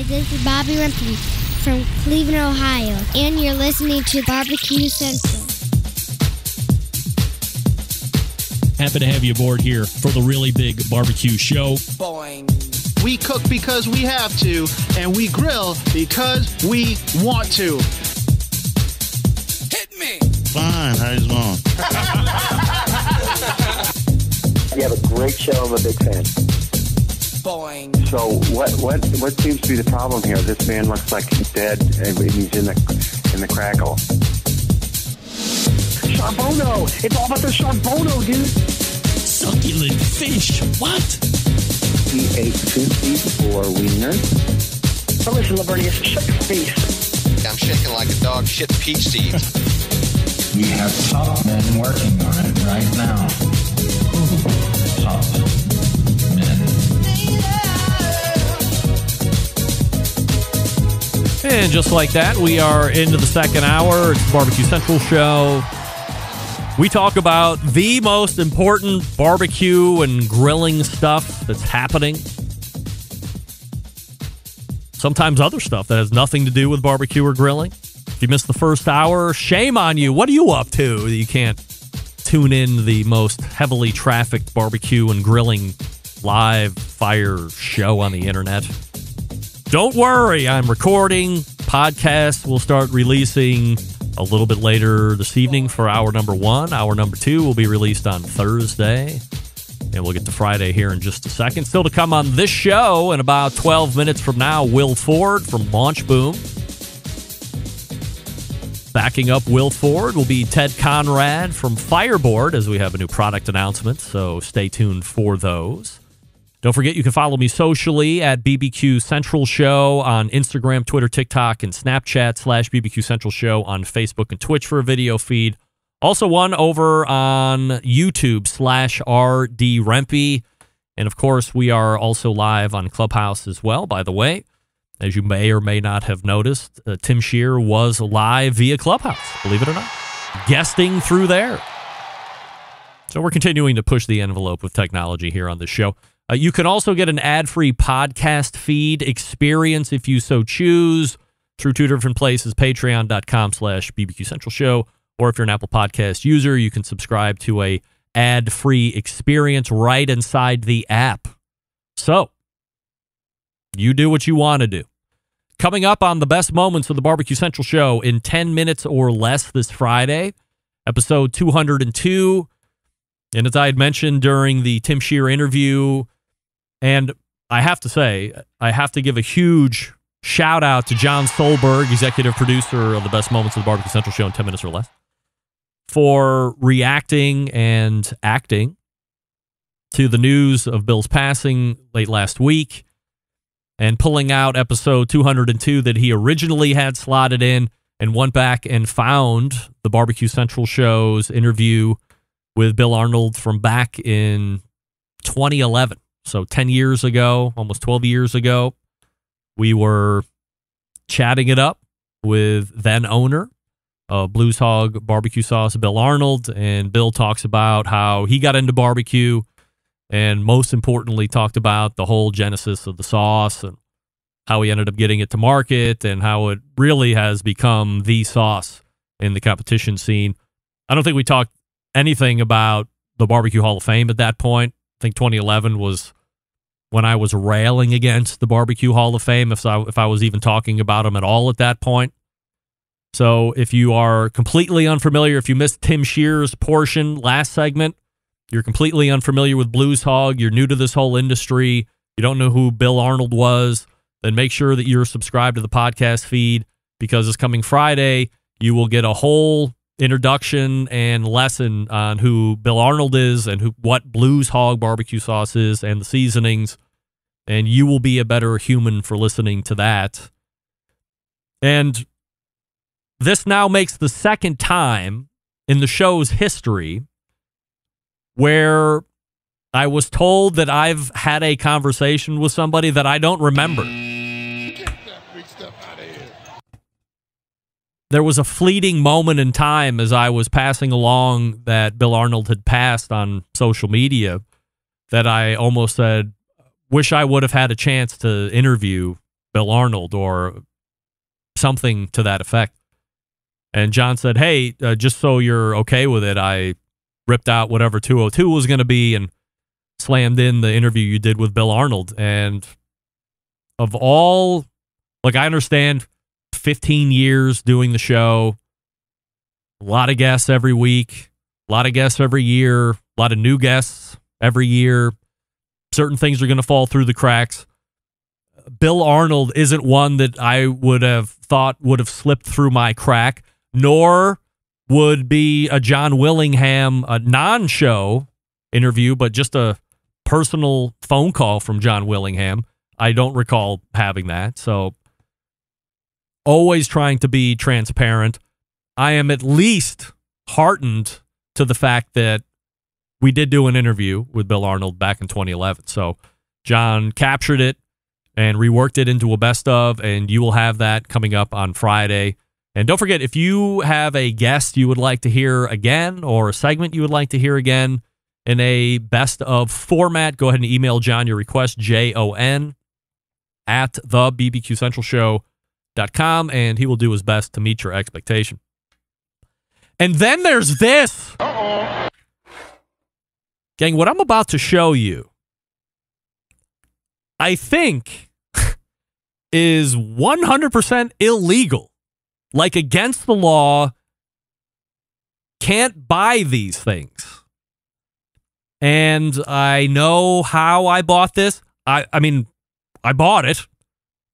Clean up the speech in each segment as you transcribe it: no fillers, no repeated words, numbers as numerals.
guys, this is Bobby Rempe from Cleveland, Ohio, and you're listening to Barbecue Central. Happy to have you aboard here for the really big barbecue show. Boing. We cook because we have to, and we grill because we want to. Hit me! Fine, how's it going? You have a great show. I'm a big fan. Boing. So what seems to be the problem here? This man looks like he's dead, and he's in the crackle. Charbono! It's all about the charbono, dude! Succulent fish! What? He ate 54 wieners. But listen, Lavernius, shut your face. I'm shaking like a dog shit peach seeds. We have top men working on it right now. Top men. And just like that, we are into the second hour. It's the Barbecue Central Show. We talk about the most important barbecue and grilling stuff that's happening. Sometimes other stuff that has nothing to do with barbecue or grilling. If you missed the first hour, shame on you. What are you up to? You can't tune in the most heavily trafficked barbecue and grilling live fire show on the internet. Don't worry, I'm recording. Podcasts will start releasing a little bit later this evening for hour number 1. Hour number 2 will be released on Thursday. And we'll get to Friday here in just a second. Still to come on this show in about 12 minutes from now, Will Ford from Launchboom. Backing up Will Ford will be Ted Conrad from Fireboard as we have a new product announcement. So stay tuned for those. Don't forget, you can follow me socially at BBQ Central Show on Instagram, Twitter, TikTok, and Snapchat / BBQ Central Show on Facebook and Twitch for a video feed. Also one over on YouTube / RD Rempe. And of course, we are also live on Clubhouse as well, by the way. As you may or may not have noticed, Tim Scheer was live via Clubhouse, believe it or not, guesting through there. So we're continuing to push the envelope with technology here on this show. You can also get an ad-free podcast feed experience if you so choose through two different places, patreon.com / BBQ Central Show, or if you're an Apple Podcast user, you can subscribe to a ad-free experience right inside the app. So, you do what you want to do. Coming up on the best moments of the Barbecue Central Show in 10 minutes or less this Friday, episode 202. And as I had mentioned during the Tim Scheer interview, and I have to say, I have to give a huge shout out to John Solberg, executive producer of the best moments of the Barbecue Central Show in 10 minutes or less, for reacting and acting to the news of Bill's passing late last week and pulling out episode 202 that he originally had slotted in and went back and found the Barbecue Central Show's interview with Bill Arnold from back in 2011. So 10 years ago, almost 12 years ago, we were chatting it up with then owner of Blues Hog Barbecue Sauce, Bill Arnold. And Bill talks about how he got into barbecue and most importantly talked about the whole genesis of the sauce and how he ended up getting it to market and how it really has become the sauce in the competition scene. I don't think we talked anything about the Barbecue Hall of Fame at that point. I think 2011 was when I was railing against the Barbecue Hall of Fame, if I was even talking about them at all at that point. So if you are completely unfamiliar, if you missed Tim Scheer's portion last segment, you're completely unfamiliar with Blues Hog, you're new to this whole industry, you don't know who Bill Arnold was, then make sure that you're subscribed to the podcast feed, because this coming Friday, you will get a whole introduction and lesson on who Bill Arnold is and what Blues Hog barbecue sauce is and the seasonings, and you will be a better human for listening to that. And this now makes the second time in the show's history where I was told that I've had a conversation with somebody that I don't remember. Get that big stuff out of here. There was a fleeting moment in time as I was passing along that Bill Arnold had passed on social media that I almost said, wish I would have had a chance to interview Bill Arnold or something to that effect. And John said, hey, just so you're okay with it, I ripped out whatever 202 was going to be and slammed in the interview you did with Bill Arnold. And of all, like, I understand 15 years doing the show, a lot of guests every week, a lot of guests every year, a lot of new guests every year. Certain things are going to fall through the cracks. Bill Arnold isn't one that I would have thought would have slipped through my crack, nor would be a John Willingham, a non-show interview, but just a personal phone call from John Willingham. I don't recall having that. So always trying to be transparent. I am at least heartened to the fact that we did do an interview with Bill Arnold back in 2011. So John captured it and reworked it into a best of, and you will have that coming up on Friday. And don't forget, if you have a guest you would like to hear again or a segment you would like to hear again in a best of format, go ahead and email John your request, JON at thebbqcentralshow.com, and he will do his best to meet your expectation. And then there's this. Uh-oh. Gang, what I'm about to show you, I think, is 100% illegal. Like, against the law. Can't buy these things. And I know how I bought this. I mean, I bought it.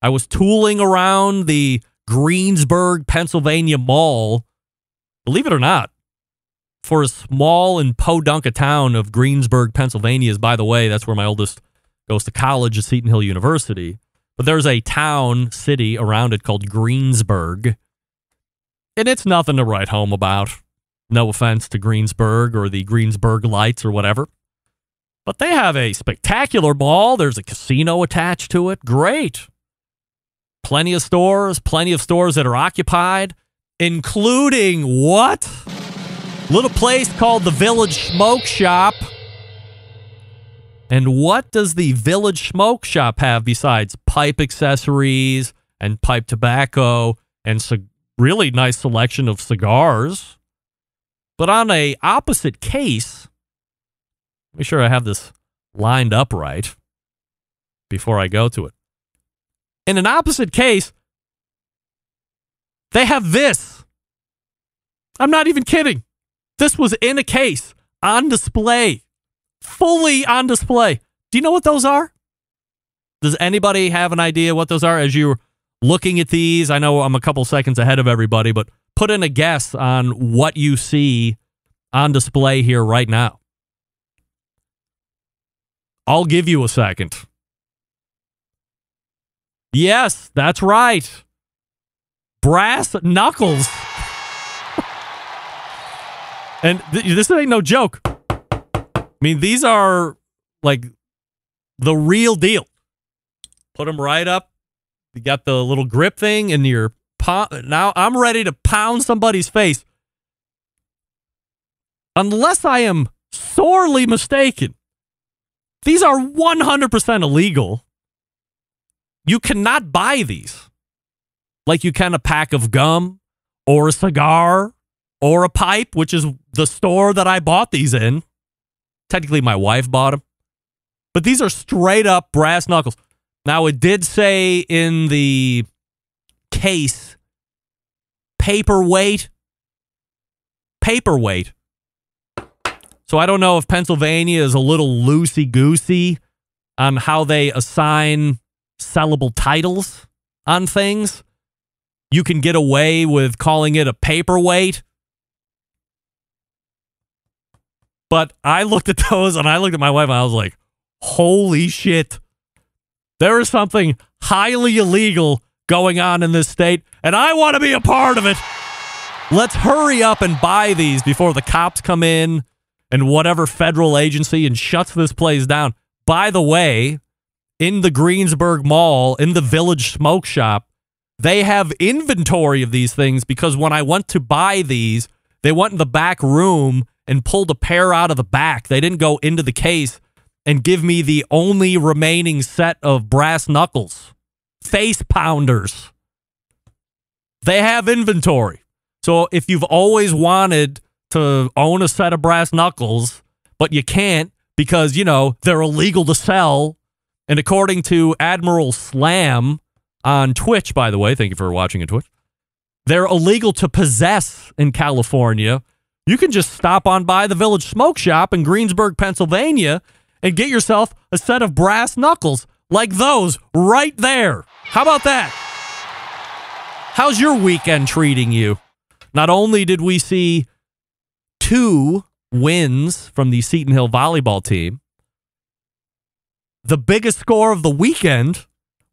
I was tooling around the Greensburg, Pennsylvania mall, believe it or not, for as small and podunk a town of Greensburg, Pennsylvania is, by the way, that's where my oldest goes to college at Seton Hill University. But there's a town, city around it called Greensburg. And it's nothing to write home about. No offense to Greensburg or the Greensburg Lights or whatever. But they have a spectacular mall. There's a casino attached to it. Great. Plenty of stores that are occupied, including what? Little place called the Village Smoke Shop. And what does the Village Smoke Shop have besides pipe accessories and pipe tobacco and really nice selection of cigars? But on a opposite case, make sure I have this lined up right before I go to it. In an opposite case, they have this. I'm not even kidding. This was in a case, on display, fully on display. Do you know what those are? Does anybody have an idea what those are as you're looking at these? I know I'm a couple seconds ahead of everybody, but put in a guess on what you see on display here right now. I'll give you a second. Yes, that's right. Brass knuckles. And this ain't no joke. I mean, these are like the real deal. Put them right up. You got the little grip thing in your palm. Now I'm ready to pound somebody's face. Unless I am sorely mistaken, these are 100% illegal. You cannot buy these like you can a pack of gum or a cigar or a pipe, which is the store that I bought these in. Technically, my wife bought them. But these are straight up brass knuckles. Now, it did say in the case, paperweight. Paperweight. So I don't know if Pennsylvania is a little loosey-goosey on how they assign sellable titles on things. You can get away with calling it a paperweight. But I looked at those and I looked at my wife and I was like, holy shit. There is something highly illegal going on in this state, and I want to be a part of it. Let's hurry up and buy these before the cops come in and whatever federal agency and shuts this place down. By the way, in the Greensburg Mall, in the Village Smoke Shop, they have inventory of these things because when I went to buy these, they went in the back room and pulled a pair out of the back. They didn't go into the case and give me the only remaining set of brass knuckles. face pounders. They have inventory. So if you've always wanted to own a set of brass knuckles, but you can't because, they're illegal to sell, and according to Admiral Slam on Twitch, by the way, thank you for watching on Twitch, they're illegal to possess in California. You can just stop on by the Village Smoke Shop in Greensburg, Pennsylvania, and get yourself a set of brass knuckles like those right there. How about that? How's your weekend treating you? Not only did we see 2 wins from the Seton Hill volleyball team, the biggest score of the weekend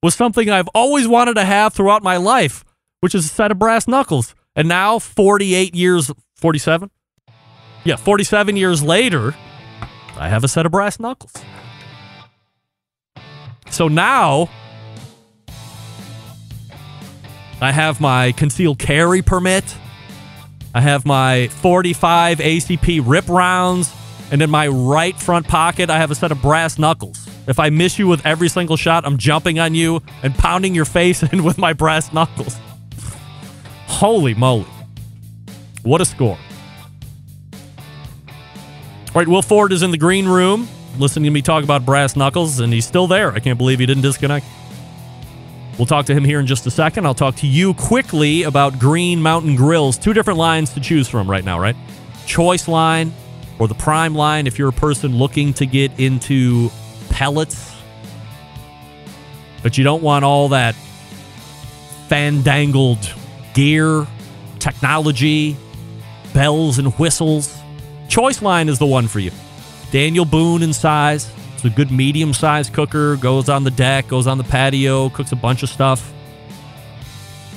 was something I've always wanted to have throughout my life, which is a set of brass knuckles. And now, 47 years later, I have a set of brass knuckles. So now, I have my concealed carry permit. I have my 45 ACP rip rounds. And in my right front pocket, I have a set of brass knuckles. If I miss you with every single shot, I'm jumping on you and pounding your face in with my brass knuckles. Holy moly. What a score. All right, Will Ford is in the green room listening to me talk about brass knuckles, and he's still there. I can't believe he didn't disconnect. We'll talk to him here in just a second. I'll talk to you quickly about Green Mountain Grills. 2 different lines to choose from right now, right? Choice line or the Prime line if you're a person looking to get into pellets, but you don't want all that fandangled gear, technology, bells and whistles. Choice line is the one for you. Daniel Boone in size. It's a good medium-sized cooker. Goes on the deck, goes on the patio, cooks a bunch of stuff.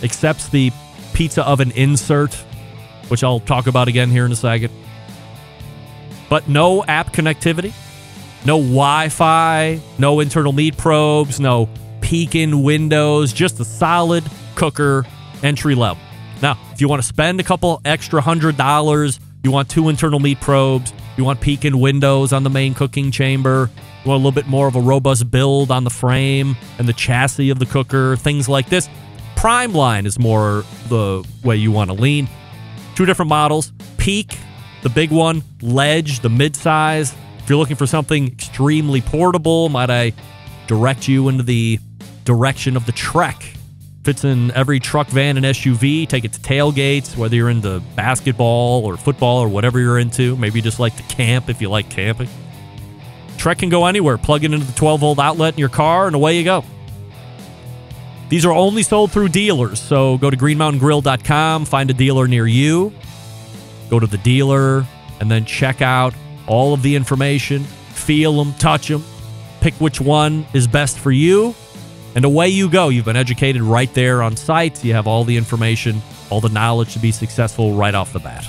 Accepts the pizza oven insert, which I'll talk about again here in a second. But no app connectivity, no Wi-Fi, no internal meat probes, no peek-in windows, just a solid cooker entry level. Now, if you want to spend a couple extra $100, you want 2 internal meat probes, you want peek-in windows on the main cooking chamber, you want a little bit more of a robust build on the frame and the chassis of the cooker, things like this. Prime line is more the way you want to lean. 2 different models. Peak, the big one. Ledge, the mid-size. If you're looking for something extremely portable, might I direct you into the direction of the Trek. Fits in every truck, van, and SUV. Take it to tailgates, whether you're into basketball or football or whatever you're into. Maybe you just like to camp if you like camping. Trek can go anywhere. Plug it into the 12-volt outlet in your car, and away you go. These are only sold through dealers, so go to greenmountaingrill.com, find a dealer near you, go to the dealer, and then check out all of the information, feel them, touch them, pick which one is best for you, and away you go. You've been educated right there on site. You have all the information, all the knowledge to be successful right off the bat.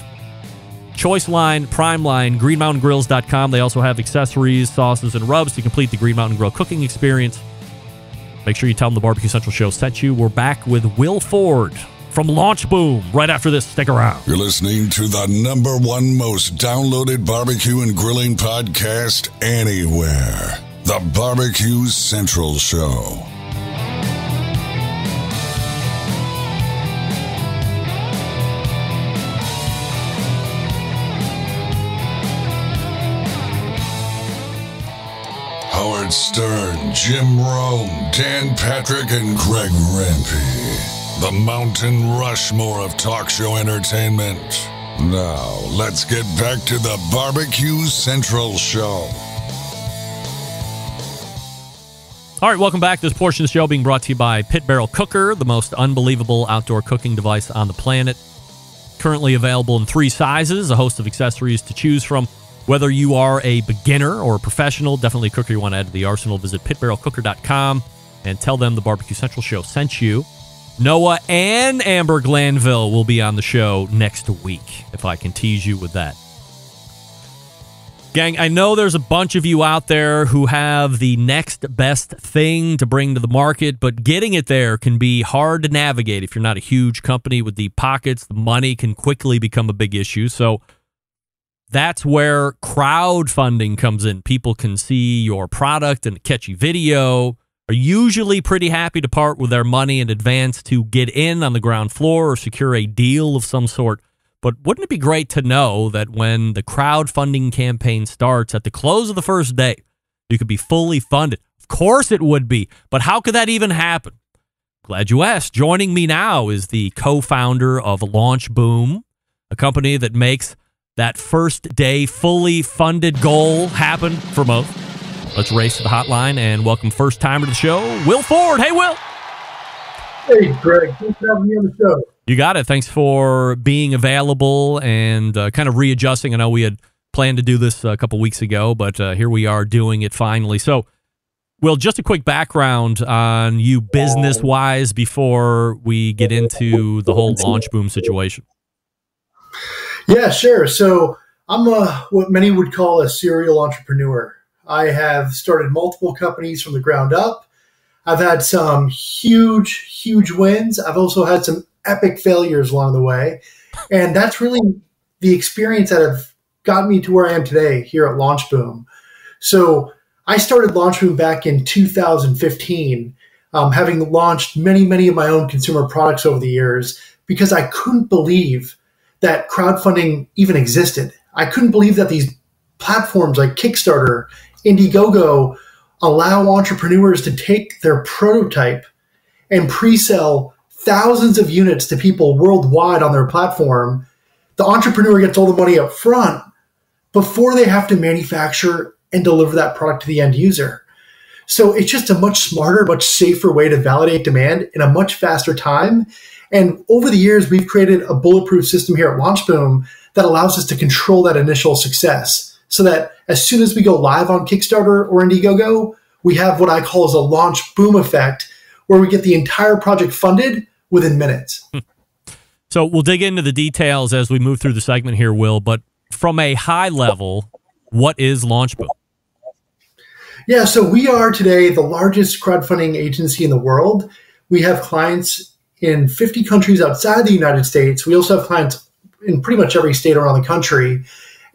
Choice line, Prime line, greenmountaingrills.com. They also have accessories, sauces, and rubs to complete the Green Mountain Grill cooking experience. Make sure you tell them the Barbecue Central Show sent you. We're back with Will Ford from Launchboom right after this. Stick around. You're listening to the #1 most downloaded barbecue and grilling podcast anywhere. The Barbecue Central Show. Howard Stern, Jim Rome, Dan Patrick, and Greg Rempe. The Mountain Rushmore of talk show entertainment. Now, let's get back to the Barbecue Central Show. All right, welcome back. This portion of the show being brought to you by Pit Barrel Cooker, the most unbelievable outdoor cooking device on the planet. Currently available in 3 sizes, a host of accessories to choose from. Whether you are a beginner or a professional, definitely a cooker you want to add to the arsenal, visit pitbarrelcooker.com and tell them the Barbecue Central Show sent you. Noah and Amber Glanville will be on the show next week, if I can tease you with that. Gang, I know there's a bunch of you out there who have the next best thing to bring to the market, but getting it there can be hard to navigate if you're not a huge company with deep pockets. The money can quickly become a big issue, so that's where crowdfunding comes in. People can see your product in a catchy video, are usually pretty happy to part with their money in advance to get in on the ground floor or secure a deal of some sort. But wouldn't it be great to know that when the crowdfunding campaign starts at the close of the first day, you could be fully funded? Of course it would be, but how could that even happen? Glad you asked. Joining me now is the co-founder of Launchboom, a company that makes that first day fully funded goal happen for most. Let's race to the hotline and welcome first timer to the show, Will Ford. Hey, Will. Hey, Greg. Thanks for having me on the show. You got it. Thanks for being available and kind of readjusting. I know we had planned to do this a couple weeks ago, but here we are doing it finally. So, Will, just a quick background on you business-wise before we get into the whole Launchboom situation. Yeah, sure. So I'm what many would call a serial entrepreneur. I have started multiple companies from the ground up. I've had some huge wins. I've also had some epic failures along the way. And that's really the experience that have gotten me to where I am today here at Launchboom. So I started Launchboom back in 2015, having launched many of my own consumer products over the years because I couldn't believe that crowdfunding even existed. I couldn't believe that these platforms like Kickstarter, Indiegogo allow entrepreneurs to take their prototype and pre-sell thousands of units to people worldwide on their platform. The entrepreneur gets all the money up front before they have to manufacture and deliver that product to the end user. So it's just a much smarter, much safer way to validate demand in a much faster time. And over the years, we've created a bulletproof system here at Launchboom that allows us to control that initial success so that as soon as we go live on Kickstarter or Indiegogo, we have what I call as a launch boom effect, where we get the entire project funded within minutes. So we'll dig into the details as we move through the segment here, Will, but from a high level, what is Launchboom? Yeah, so we are today the largest crowdfunding agency in the world. We have clients in 50 countries outside the United States. We also have clients in pretty much every state around the country.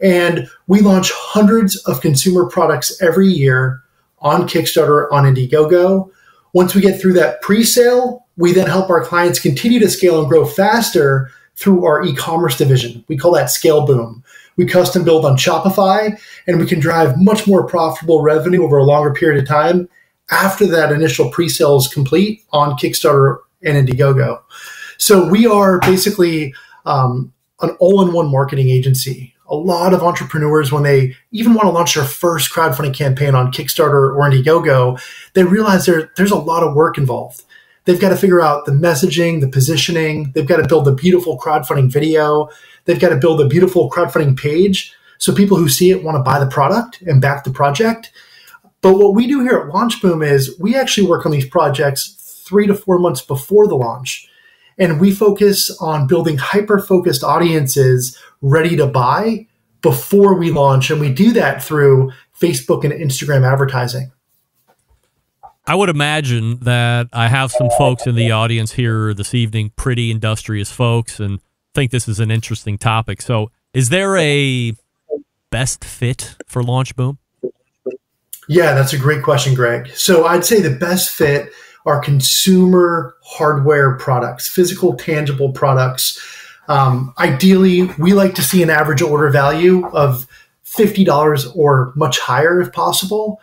And we launch hundreds of consumer products every year on Kickstarter, on Indiegogo. Once we get through that pre-sale, we then help our clients continue to scale and grow faster through our e-commerce division. We call that Scale Boom. We custom build on Shopify, and we can drive much more profitable revenue over a longer period of time after that initial pre-sale is complete on Kickstarter and Indiegogo. So we are basically an all-in-one marketing agency. A lot of entrepreneurs, when they even want to launch their first crowdfunding campaign on Kickstarter or Indiegogo, they realize there's a lot of work involved. They've got to figure out the messaging, the positioning. They've got to build a beautiful crowdfunding video. They've got to build a beautiful crowdfunding page so people who see it want to buy the product and back the project. But what we do here at Launchboom is we actually work on these projects 3 to 4 months before the launch. And we focus on building hyper-focused audiences ready to buy before we launch. And we do that through Facebook and Instagram advertising. I would imagine that I have some folks in the audience here this evening, pretty industrious folks, and think this is an interesting topic. So is there a best fit for Launchboom? Yeah, that's a great question, Greg. So I'd say the best fit are consumer hardware products, physical, tangible products. Ideally, we like to see an average order value of $50 or much higher if possible.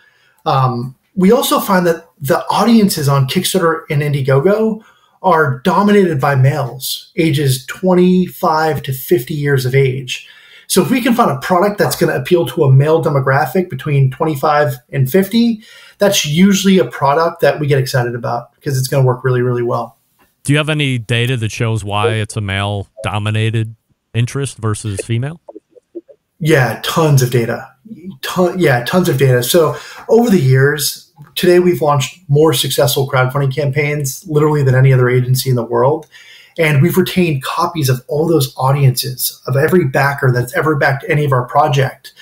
We also find that the audiences on Kickstarter and Indiegogo are dominated by males, ages 25 to 50 years of age. So if we can find a product that's going to appeal to a male demographic between 25 and 50, that's usually a product that we get excited about because it's going to work really, really well. Do you have any data that shows why it's a male-dominated interest versus female? Yeah, tons of data. Tons of data. So over the years, today we've launched more successful crowdfunding campaigns literally than any other agency in the world. And we've retained copies of all those audiences, of every backer that's ever backed any of our project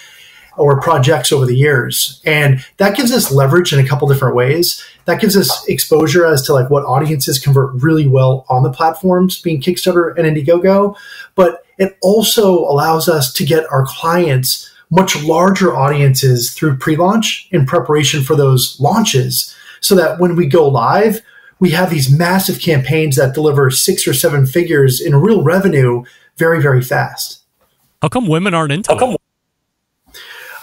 or projects over the years. And that gives us leverage in a couple different ways. That gives us exposure as to like what audiences convert really well on the platforms, being Kickstarter and Indiegogo. But it also allows us to get our clients much larger audiences through pre-launch in preparation for those launches. so that when we go live, we have these massive campaigns that deliver 6 or 7 figures in real revenue very, very fast. How come women aren't into it?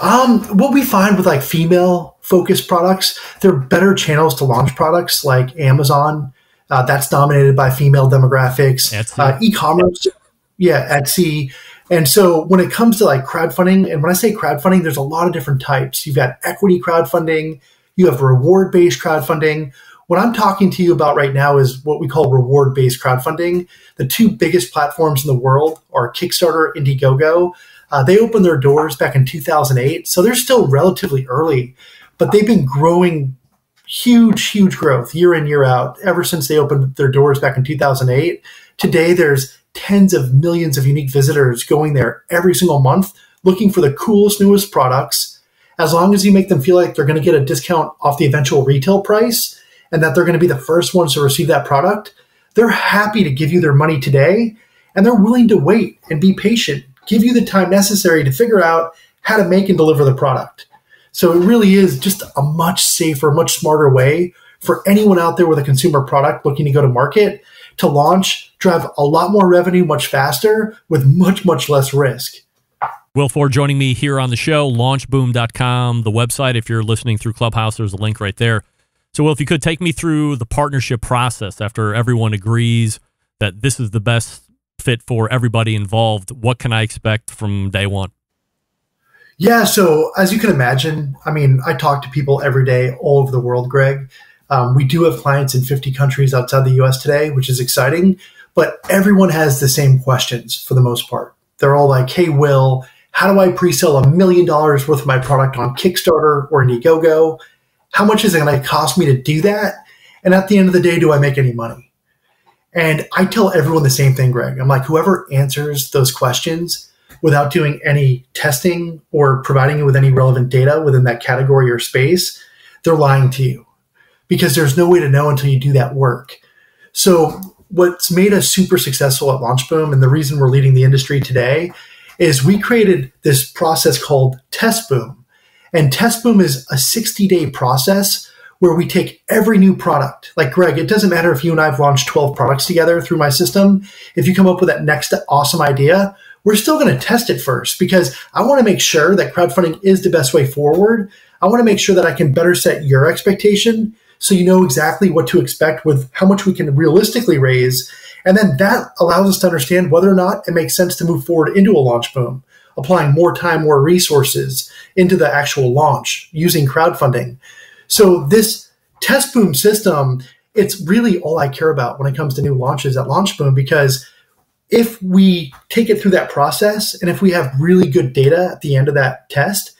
What we find with like female-focused products, they're better channels to launch products like Amazon. That's dominated by female demographics. E-commerce, Etsy. And so when it comes to like crowdfunding, and when I say crowdfunding, there's a lot of different types. You've got equity crowdfunding. You have reward-based crowdfunding. What I'm talking to you about right now is what we call reward-based crowdfunding. The 2 biggest platforms in the world are Kickstarter, Indiegogo. They opened their doors back in 2008, so they're still relatively early, but they've been growing huge growth year in, year out ever since they opened their doors back in 2008. Today, there's tens of millions of unique visitors going there every single month looking for the coolest, newest products. As long as you make them feel like they're going to get a discount off the eventual retail price, and that they're going to be the first ones to receive that product, they're happy to give you their money today, and they're willing to wait and be patient, give you the time necessary to figure out how to make and deliver the product. So it really is just a much safer, much smarter way for anyone out there with a consumer product looking to go to market to launch, drive a lot more revenue much faster with much less risk. Will Ford joining me here on the show, launchboom.com, the website. If you're listening through Clubhouse, there's a link right there. So, Will, if you could take me through the partnership process after everyone agrees that this is the best fit for everybody involved, what can I expect from day one? Yeah, so as you can imagine, I mean, I talk to people every day all over the world, Greg. We do have clients in 50 countries outside the U.S. today, which is exciting, but everyone has the same questions for the most part. They're all like, hey, Will, how do I pre-sell $1 million worth of my product on Kickstarter or Indiegogo? How much is it going to cost me to do that? And at the end of the day, do I make any money? And I tell everyone the same thing, Greg. I'm like, whoever answers those questions without doing any testing or providing you with any relevant data within that category or space, they're lying to you, because there's no way to know until you do that work. So what's made us super successful at Launchboom, and the reason we're leading the industry today, is we created this process called TestBoom. And TestBoom is a 60-day process where we take every new product. Like, Greg, it doesn't matter if you and I have launched 12 products together through my system. If you come up with that next awesome idea, we're still going to test it first, because I want to make sure that crowdfunding is the best way forward. I want to make sure that I can better set your expectation so you know exactly what to expect with how much we can realistically raise. And then that allows us to understand whether or not it makes sense to move forward into a Launchboom, applying more time, more resources into the actual launch using crowdfunding. So this TestBoom system, it's really all I care about when it comes to new launches at Launchboom, because if we take it through that process and if we have really good data at the end of that test,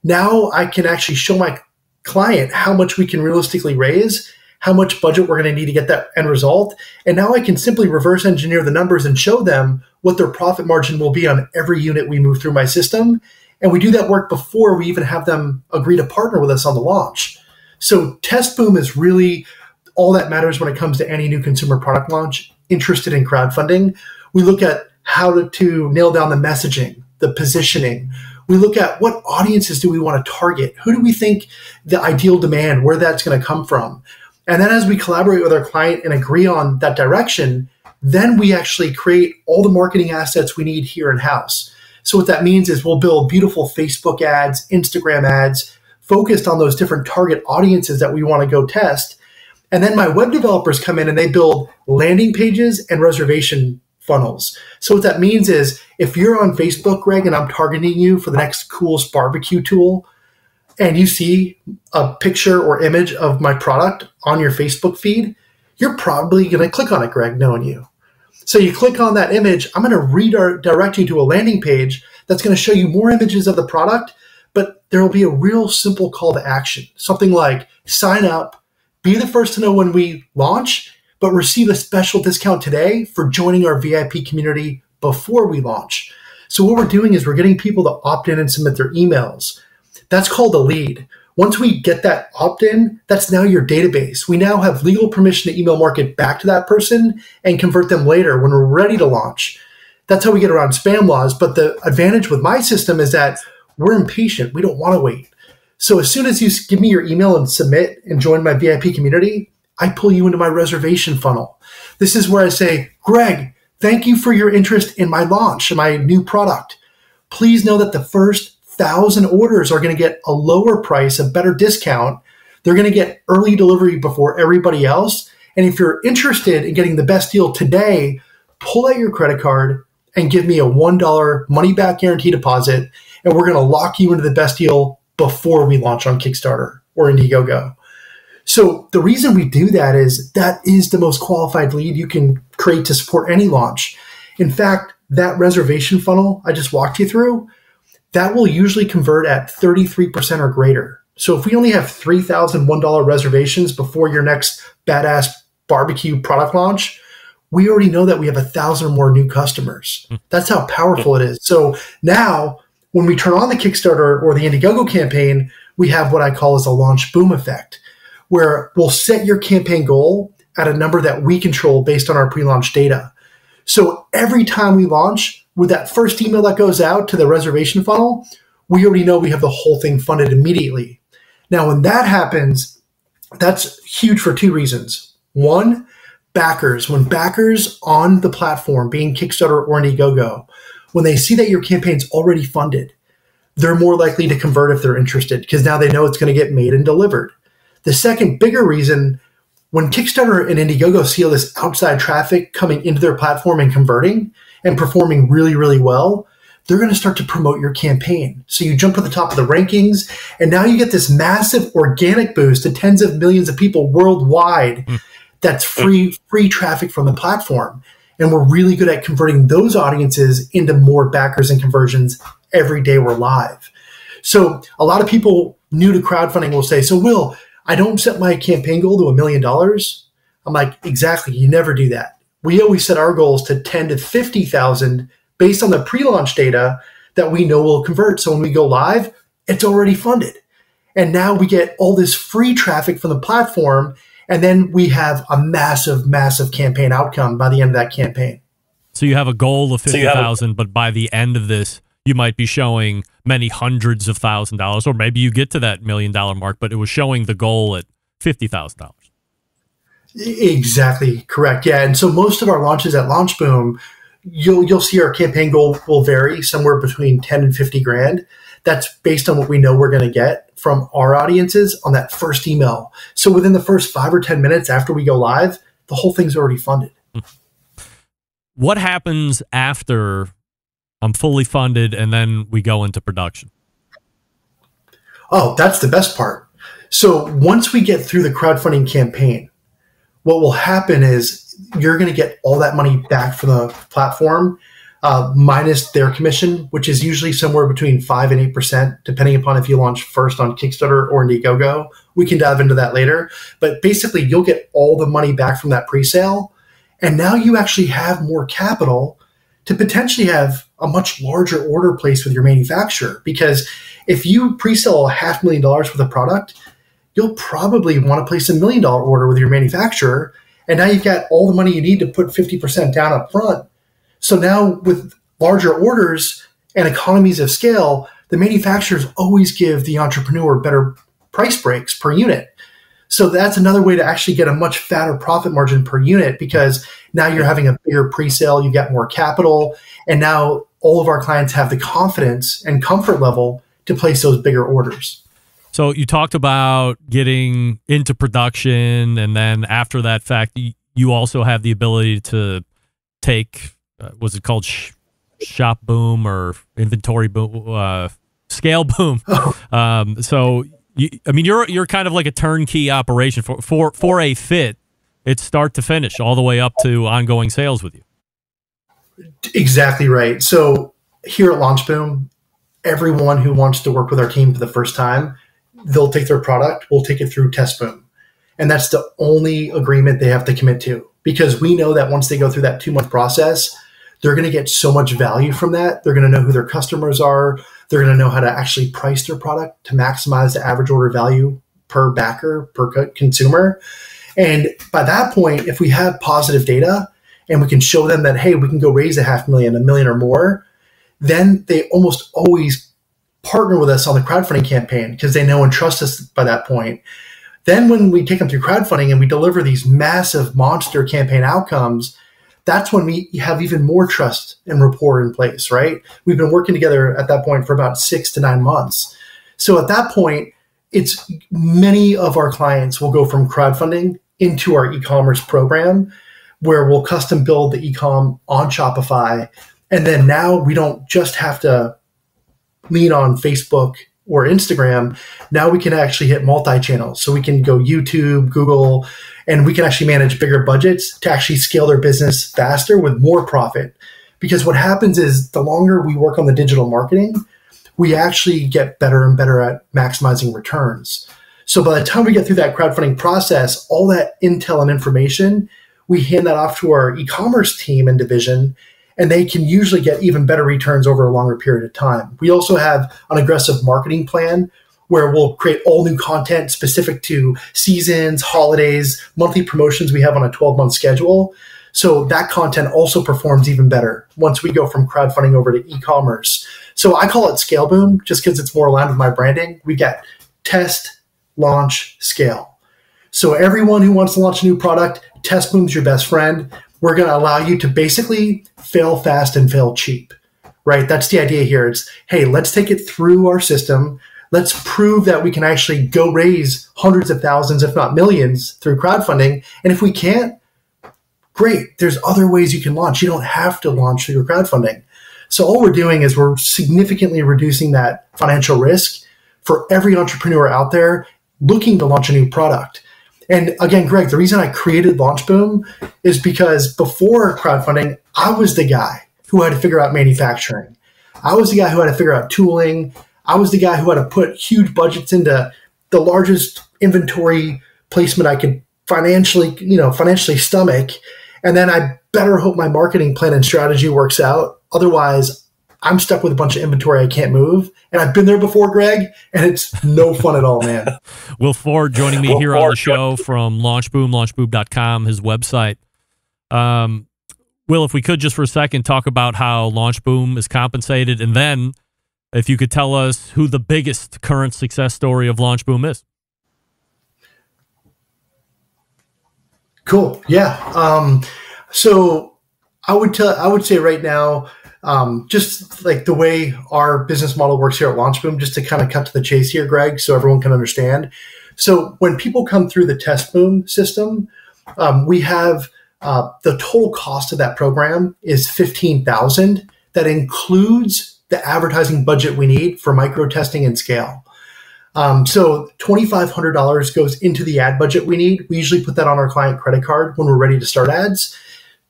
now I can actually show my client how much we can realistically raise, how much budget we're going to need to get that end result. And now I can simply reverse engineer the numbers and show them what their profit margin will be on every unit we move through my system. And we do that work before we even have them agree to partner with us on the launch. So TestBoom is really all that matters when it comes to any new consumer product launch interested in crowdfunding. We look at how to nail down the messaging, the positioning. We look at what audiences do we want to target? Who do we think the ideal demand, where that's going to come from? And then as we collaborate with our client and agree on that direction, then we actually create all the marketing assets we need here in-house. So what that means is we'll build beautiful Facebook ads, Instagram ads, focused on those different target audiences that we want to go test. And then my web developers come in and they build landing pages and reservation funnels. So what that means is if you're on Facebook, Greg, and I'm targeting you for the next coolest barbecue tool, and you see a picture or image of my product on your Facebook feed, you're probably going to click on it, Greg, knowing you. So you click on that image, I'm going to redirect you to a landing page that's going to show you more images of the product, but there will be a real simple call to action. Something like sign up, be the first to know when we launch, but receive a special discount today for joining our VIP community before we launch. So what we're doing is we're getting people to opt in and submit their emails. That's called a lead. Once we get that opt-in, that's now your database. We now have legal permission to email market back to that person and convert them later when we're ready to launch. That's how we get around spam laws. But the advantage with my system is that we're impatient. We don't want to wait. So as soon as you give me your email and submit and join my VIP community, I pull you into my reservation funnel. This is where I say, Greg, thank you for your interest in my launch and my new product. Please know that the first 1,000 orders are going to get a lower price, a better discount. They're going to get early delivery before everybody else. And if you're interested in getting the best deal today, pull out your credit card and give me a $1 money back guarantee deposit. And we're going to lock you into the best deal before we launch on Kickstarter or Indiegogo. So the reason we do that is the most qualified lead you can create to support any launch. In fact, that reservation funnel I just walked you through, that will usually convert at 33% or greater. So if we only have $3,001 reservations before your next badass barbecue product launch, we already know that we have 1,000 or more new customers. That's how powerful it is. So now when we turn on the Kickstarter or the Indiegogo campaign, we have what I call as a Launchboom effect, where we'll set your campaign goal at a number that we control based on our pre-launch data. So every time we launch, with that first email that goes out to the reservation funnel, we already know we have the whole thing funded immediately. Now, when that happens, that's huge for two reasons. One, backers. When backers on the platform, being Kickstarter or Indiegogo, when they see that your campaign's already funded, they're more likely to convert if they're interested because now they know it's going to get made and delivered. The second bigger reason, when Kickstarter and Indiegogo see all this outside traffic coming into their platform and converting and performing really, really well, they're going to start to promote your campaign. So you jump to the top of the rankings, and now you get this massive organic boost to tens of millions of people worldwide. That's free traffic from the platform. And we're really good at converting those audiences into more backers and conversions every day we're live. So a lot of people new to crowdfunding will say, so Will, I don't set my campaign goal to $1 million. I'm like, exactly. You never do that. We always set our goals to 10 to 50,000 based on the pre-launch data that we know will convert. So when we go live, it's already funded. And now we get all this free traffic from the platform. And then we have a massive, massive campaign outcome by the end of that campaign. So you have a goal of 50,000, but by the end of this, you might be showing many hundreds of $1,000s, or maybe you get to that $1 million mark, but it was showing the goal at $50,000. Exactly correct. Yeah. And so most of our launches at Launchboom, you'll see our campaign goal will vary somewhere between 10 and 50 grand. That's based on what we know we're going to get from our audiences on that first email. So within the first 5 or 10 minutes after we go live, the whole thing's already funded. What happens after I'm fully funded and then we go into production? Oh, that's the best part. So once we get through the crowdfunding campaign, what will happen is you're going to get all that money back from the platform, minus their commission, which is usually somewhere between 5 and 8%, depending upon if you launch first on Kickstarter or Indiegogo. We can dive into that later. But basically, you'll get all the money back from that pre-sale. And now you actually have more capital to potentially have a much larger order placed with your manufacturer. Because if you pre-sell $500,000 worth of product, you'll probably want to place $1 million order with your manufacturer. And now you've got all the money you need to put 50% down up front. So now with larger orders and economies of scale, the manufacturers always give the entrepreneur better price breaks per unit. So that's another way to actually get a much fatter profit margin per unit, because now you're having a bigger pre-sale, you've got more capital, and now all of our clients have the confidence and comfort level to place those bigger orders. So you talked about getting into production, and then after that fact, you also have the ability to take, what's it called, shop boom or inventory boom, scale boom. So you're kind of like a turnkey operation for a fit. It's start to finish, all the way up to ongoing sales with you. Exactly right. So here at Launchboom, everyone who wants to work with our team for the first time, they'll take their product, we'll take it through Test Boom. And that's the only agreement they have to commit to, because we know that once they go through that 2-month process, they're going to get so much value from that. They're going to know who their customers are. They're going to know how to actually price their product to maximize the average order value per backer, per consumer. And by that point, if we have positive data and we can show them that, hey, we can go raise $500,000, $1 million or more, then they almost always partner with us on the crowdfunding campaign because they know and trust us by that point. Then when we take them through crowdfunding and we deliver these massive monster campaign outcomes, that's when we have even more trust and rapport in place, right? We've been working together at that point for about 6 to 9 months. So at that point, it's many of our clients will go from crowdfunding into our e-commerce program where we'll custom build the e-com on Shopify. And then now we don't just have to lean on Facebook or Instagram. Now we can actually hit multi-channels. So we can go YouTube, Google, and we can actually manage bigger budgets to actually scale their business faster with more profit. Because what happens is the longer we work on the digital marketing, we actually get better and better at maximizing returns. So by the time we get through that crowdfunding process, all that intel and information, we hand that off to our e-commerce team and division, and they can usually get even better returns over a longer period of time. We also have an aggressive marketing plan where we'll create all new content specific to seasons, holidays, monthly promotions we have on a 12-month schedule. So that content also performs even better once we go from crowdfunding over to e-commerce. So I call it Scale Boom just because it's more aligned with my branding. We get test, launch, scale. So everyone who wants to launch a new product, Test Boom's your best friend. We're going to allow you to basically fail fast and fail cheap, right? That's the idea here. It's, hey, let's take it through our system. Let's prove that we can actually go raise hundreds of thousands, if not millions, through crowdfunding. And if we can't, great. There's other ways you can launch. You don't have to launch through crowdfunding. So all we're doing is we're significantly reducing that financial risk for every entrepreneur out there looking to launch a new product. And again, Greg, the reason I created Launchboom is because before crowdfunding, I was the guy who had to figure out manufacturing. I was the guy who had to figure out tooling. I was the guy who had to put huge budgets into the largest inventory placement I could financially stomach. And then I better hope my marketing plan and strategy works out. Otherwise, I'm stuck with a bunch of inventory I can't move. And I've been there before, Greg, and it's no fun at all, man. Will Ford joining me here on the show from Launchboom, launchboom.com, his website. Will, if we could just for a second talk about how Launchboom is compensated, and then if you could tell us who the biggest current success story of Launchboom is. Cool. Yeah. So I would say right now, just like the way our business model works here at Launchboom, just to kind of cut to the chase here, Greg, so everyone can understand. So when people come through the Test Boom system, we have the total cost of that program is $15,000. That includes the advertising budget we need for micro testing and scale. So $2,500 goes into the ad budget we need. We usually put that on our client credit card when we're ready to start ads.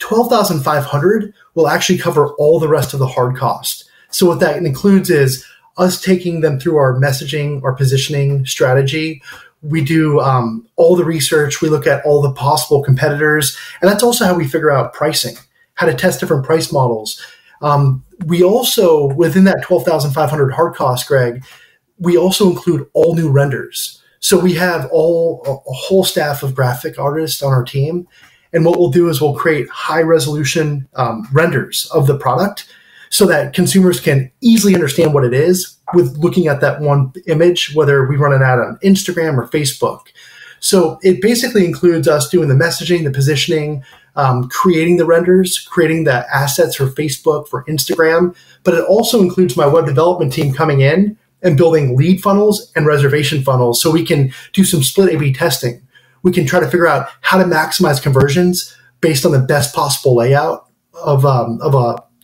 $12,500 will actually cover all the rest of the hard cost. So what that includes is us taking them through our messaging, our positioning strategy. We do all the research. We look at all the possible competitors. And that's also how we figure out pricing, how to test different price models. We also, within that $12,500 hard cost, Greg, we also include all new renders. So we have a whole staff of graphic artists on our team. And what we'll do is we'll create high resolution renders of the product so that consumers can easily understand what it is with looking at that one image, whether we run an ad on Instagram or Facebook. So it basically includes us doing the messaging, the positioning, creating the renders, creating the assets for Facebook, for Instagram. But it also includes my web development team coming in and building lead funnels and reservation funnels so we can do some split A/B testing. We can try to figure out how to maximize conversions based on the best possible layout of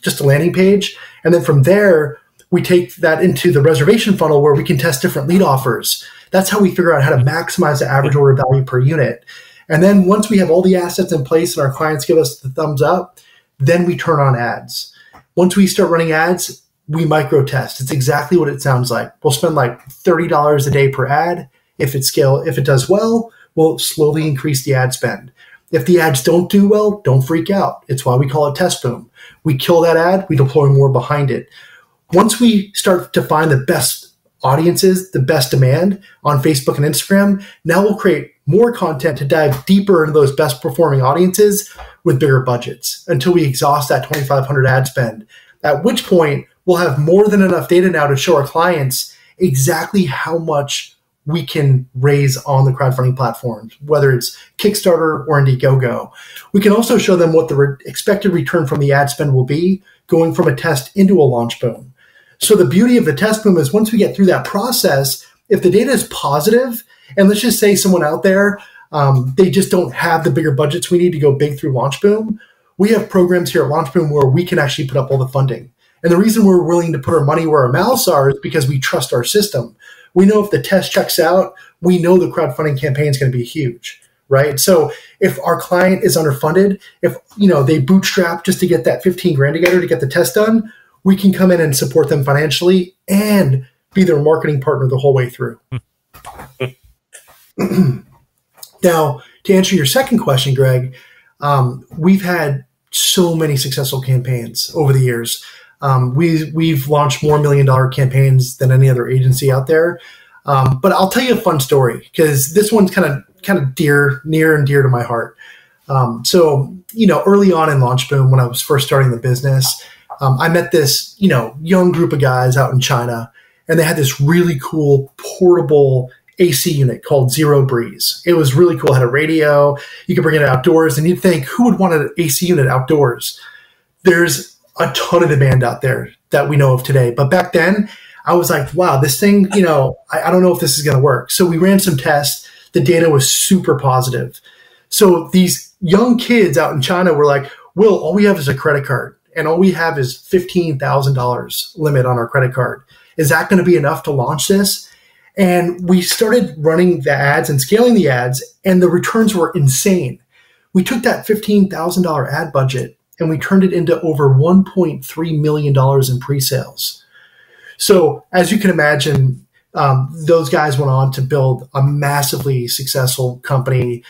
just a landing page. And then from there, we take that into the reservation funnel where we can test different lead offers. That's how we figure out how to maximize the average order value per unit. And then once we have all the assets in place and our clients give us the thumbs up, then we turn on ads. Once we start running ads, we micro test. It's exactly what it sounds like. We'll spend like $30 a day per ad. If it does well, we'll slowly increase the ad spend. If the ads don't do well, don't freak out. It's why we call it Test Boom. We kill that ad, we deploy more behind it. Once we start to find the best audiences, the best demand on Facebook and Instagram, now we'll create more content to dive deeper into those best performing audiences with bigger budgets until we exhaust that $2,500 ad spend. At which point we'll have more than enough data now to show our clients exactly how much we can raise on the crowdfunding platforms, whether it's Kickstarter or Indiegogo. We can also show them what the expected return from the ad spend will be going from a test into a Launchboom. So the beauty of the test boom is once we get through that process, if the data is positive, and let's just say someone out there, they just don't have the bigger budgets we need to go big through Launchboom, we have programs here at Launchboom where we can actually put up all the funding. And the reason we're willing to put our money where our mouths are is because we trust our system. We know if the test checks out, we know the crowdfunding campaign is going to be huge, right? So if our client is underfunded, if they bootstrap just to get that 15 grand together to get the test done, we can come in and support them financially and be their marketing partner the whole way through. Now, to answer your second question, Greg, we've had so many successful campaigns over the years. We've launched more $1 million campaigns than any other agency out there. But I'll tell you a fun story because this one's kind of near and dear to my heart. So early on in Launchboom, when I was first starting the business, I met this young group of guys out in China, and they had this really cool portable AC unit called Zero Breeze. It was really cool. It had a radio. You could bring it outdoors, and you'd think, who would want an AC unit outdoors? There's a ton of demand out there that we know of today. But back then, I was like, wow, this thing, I don't know if this is going to work. So we ran some tests. The data was super positive. So these young kids out in China were like, Will, all we have is a credit card, and all we have is $15,000 limit on our credit card. Is that going to be enough to launch this? And we started running the ads and scaling the ads, and the returns were insane. We took that $15,000 ad budget and we turned it into over $1.3 million in pre-sales. So as you can imagine, those guys went on to build a massively successful company.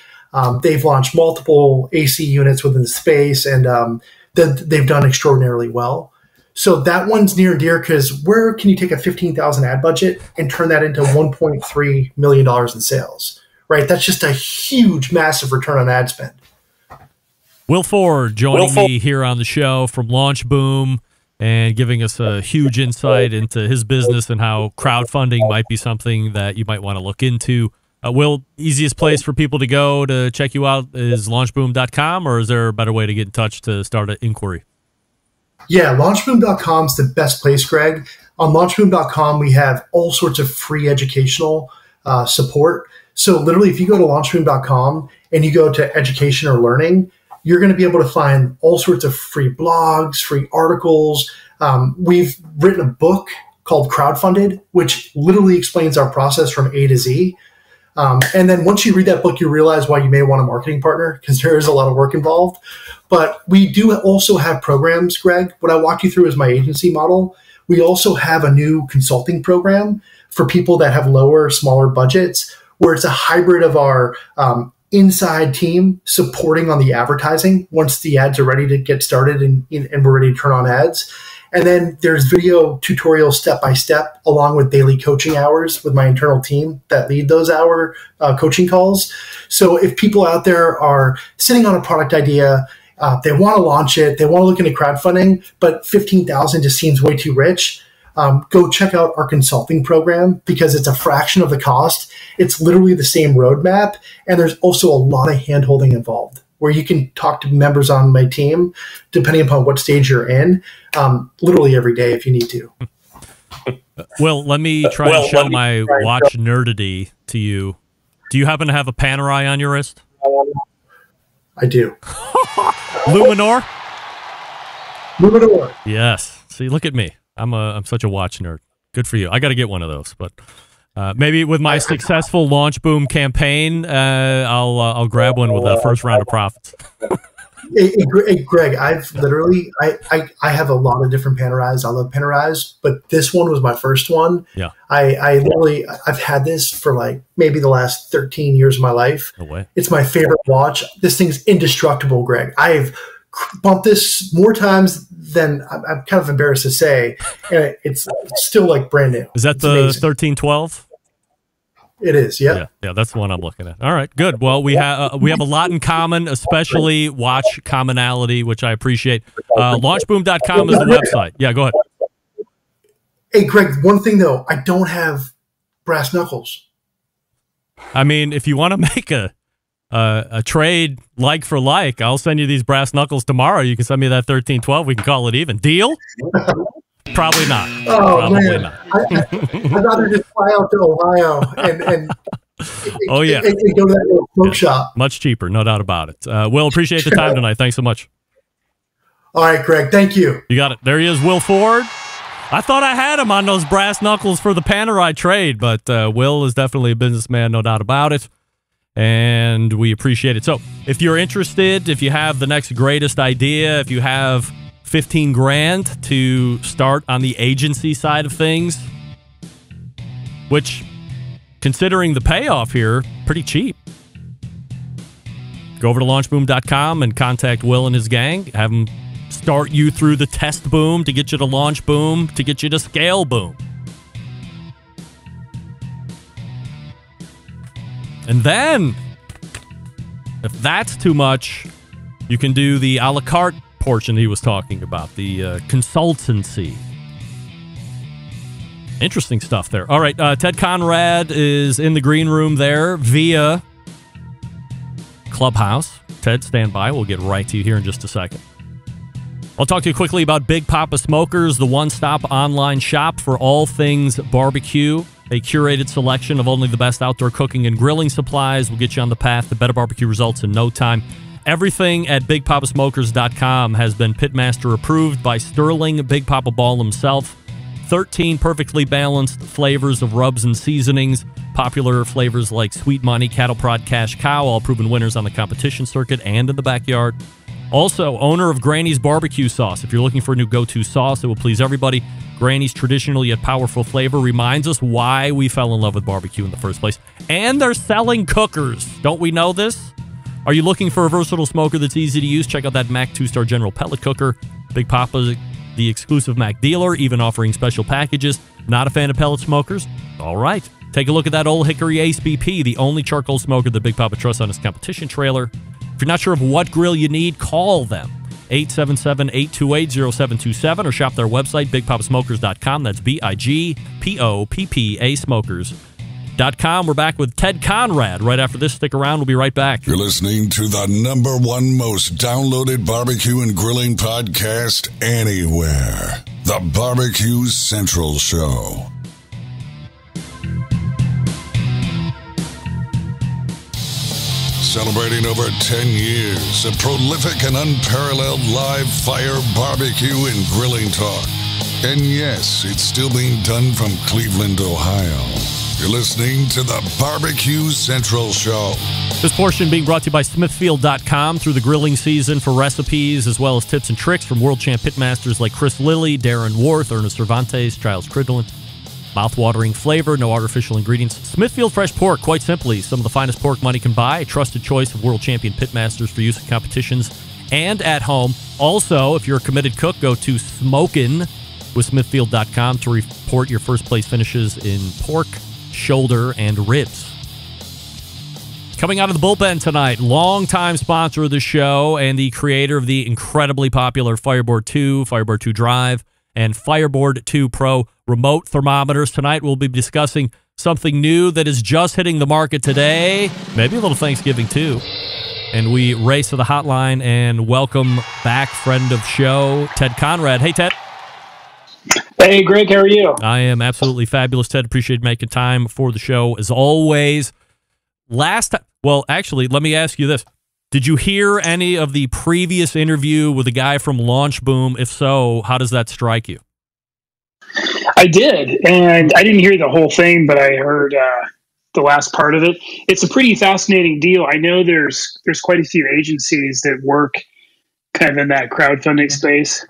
They've launched multiple AC units within the space, and they've done extraordinarily well. So that one's near and dear because where can you take a $15,000 ad budget and turn that into $1.3 million in sales, right? That's just a huge, massive return on ad spend. Will Ford joining me here on the show from Launchboom and giving us a huge insight into his business and how crowdfunding might be something that you might want to look into. Will, easiest place for people to go to check you out is launchboom.com, or is there a better way to get in touch to start an inquiry? Yeah, launchboom.com is the best place, Greg. On launchboom.com, we have all sorts of free educational support. So literally, if you go to launchboom.com and you go to education or learning, you're going to be able to find all sorts of free blogs, free articles. We've written a book called Crowdfunded, which literally explains our process from A to Z. And then once you read that book, you realize why you may want a marketing partner, because there is a lot of work involved. But we do also have programs, Greg. What I walked you through is my agency model. We also have a new consulting program for people that have lower, smaller budgets, where it's a hybrid of our inside team supporting on the advertising once the ads are ready to get started and we're ready to turn on ads. And then there's video tutorials step-by-step along with daily coaching hours with my internal team that lead those hour coaching calls. So if people out there are sitting on a product idea, they want to launch it, they want to look into crowdfunding, but $15,000 just seems way too rich, go check out our consulting program because it's a fraction of the cost. It's literally the same roadmap, and there's also a lot of hand-holding involved, where you can talk to members on my team, depending upon what stage you're in, literally every day if you need to. Well, let me try and show my watch nerdity to you. Do you happen to have a Panerai on your wrist? I do. Luminor? Luminor. Yes. See, look at me. I'm such a watch nerd. Good for you. I got to get one of those, but maybe with my successful Launchboom campaign, I'll grab one with the first round of profits. Hey, Greg, I've literally I have a lot of different Panerais. I love Panerais, but this one was my first one. Yeah, I've had this for like maybe the last 13 years of my life. No way. It's my favorite watch. This thing's indestructible, Greg. I've bumped this more times than I'm kind of embarrassed to say. And it's still like brand new. Is that the 1312? It is, yeah. Yeah, that's the one I'm looking at. All right, good. Well, we have a lot in common, especially watch commonality, which I appreciate. Launchboom.com is the website. Yeah, go ahead. Hey, Greg, one thing though, I don't have brass knuckles. I mean, if you want to make a trade like for like, I'll send you these brass knuckles tomorrow. You can send me that 1312. We can call it even. Deal? Probably not. Oh, Probably man. not. I'd rather just fly out to Ohio and oh, yeah. and go to that little smoke shop. Much cheaper, no doubt about it. Will, appreciate the time tonight. Thanks so much. All right, Greg. Thank you. You got it. There he is, Will Ford. I thought I had him on those brass knuckles for the Panerai trade, but Will is definitely a businessman, no doubt about it, and we appreciate it. So if you're interested, if you have the next greatest idea, if you have 15 grand to start on the agency side of things, which, considering the payoff here, pretty cheap. Go over to launchboom.com and contact Will and his gang. Have them start you through the test boom to get you to launch boom to get you to scale boom. And then, if that's too much, you can do the a la carte portion he was talking about, the consultancy. Interesting stuff there. All right, Ted Conrad is in the green room there via Clubhouse. Ted, stand by. We'll get right to you here in just a second. I'll talk to you quickly about Big Poppa Smokers, the one-stop online shop for all things barbecue. A curated selection of only the best outdoor cooking and grilling supplies will get you on the path to better barbecue results in no time. Everything at BigPoppaSmokers.com has been Pitmaster approved by Sterling Big Poppa Ball himself. 13 perfectly balanced flavors of rubs and seasonings. Popular flavors like Sweet Money, Cattle Prod, Cash Cow, all proven winners on the competition circuit and in the backyard. Also, owner of Granny's Barbecue Sauce. If you're looking for a new go-to sauce that will please everybody, Granny's traditional yet powerful flavor reminds us why we fell in love with barbecue in the first place. And they're selling cookers. Don't we know this? Are you looking for a versatile smoker that's easy to use? Check out that Mac 2-star General Pellet Cooker. Big Poppa's the exclusive Mac dealer, even offering special packages. Not a fan of pellet smokers? All right. Take a look at that Old Hickory Ace BP, the only charcoal smoker that Big Poppa trusts on his competition trailer. If you're not sure of what grill you need, call them. 877-828-0727 or shop their website, BigPoppaSmokers.com. That's BIGPOPPA Smokers.com. We're back with Ted Conrad right after this. Stick around. We'll be right back. You're listening to the #1 most downloaded barbecue and grilling podcast anywhere. The Barbecue Central Show. Celebrating over 10 years of prolific and unparalleled live fire barbecue and grilling talk. And yes, it's still being done from Cleveland, Ohio. You're listening to the Barbecue Central Show. This portion being brought to you by Smithfield.com through the grilling season for recipes as well as tips and tricks from world champ pitmasters like Chris Lilly, Darren Worth, Ernest Cervantes, Giles Cridlin. Mouth-watering flavor, no artificial ingredients. Smithfield Fresh Pork, quite simply, some of the finest pork money can buy. A trusted choice of world champion pitmasters for use in competitions and at home. Also, if you're a committed cook, go to Smokin' with Smithfield.com to report your first place finishes in pork, shoulder, and ribs. Coming out of the bullpen tonight, longtime sponsor of the show and the creator of the incredibly popular Fireboard 2, Fireboard 2 Drive, and Fireboard 2 Pro remote thermometers. Tonight we'll be discussing something new that is just hitting the market today. Maybe a little Thanksgiving too. And we race to the hotline and welcome back friend of show, Ted Conrad. Hey, Ted. Hey, Greg. How are you? I am absolutely fabulous, Ted. Appreciate making time for the show as always. Last time, well, actually, let me ask you this. Did you hear any of the previous interview with the guy from Launchboom? If so, how does that strike you? I did, and I didn't hear the whole thing, but I heard the last part of it. It's a pretty fascinating deal. I know there's quite a few agencies that work kind of in that crowdfunding space.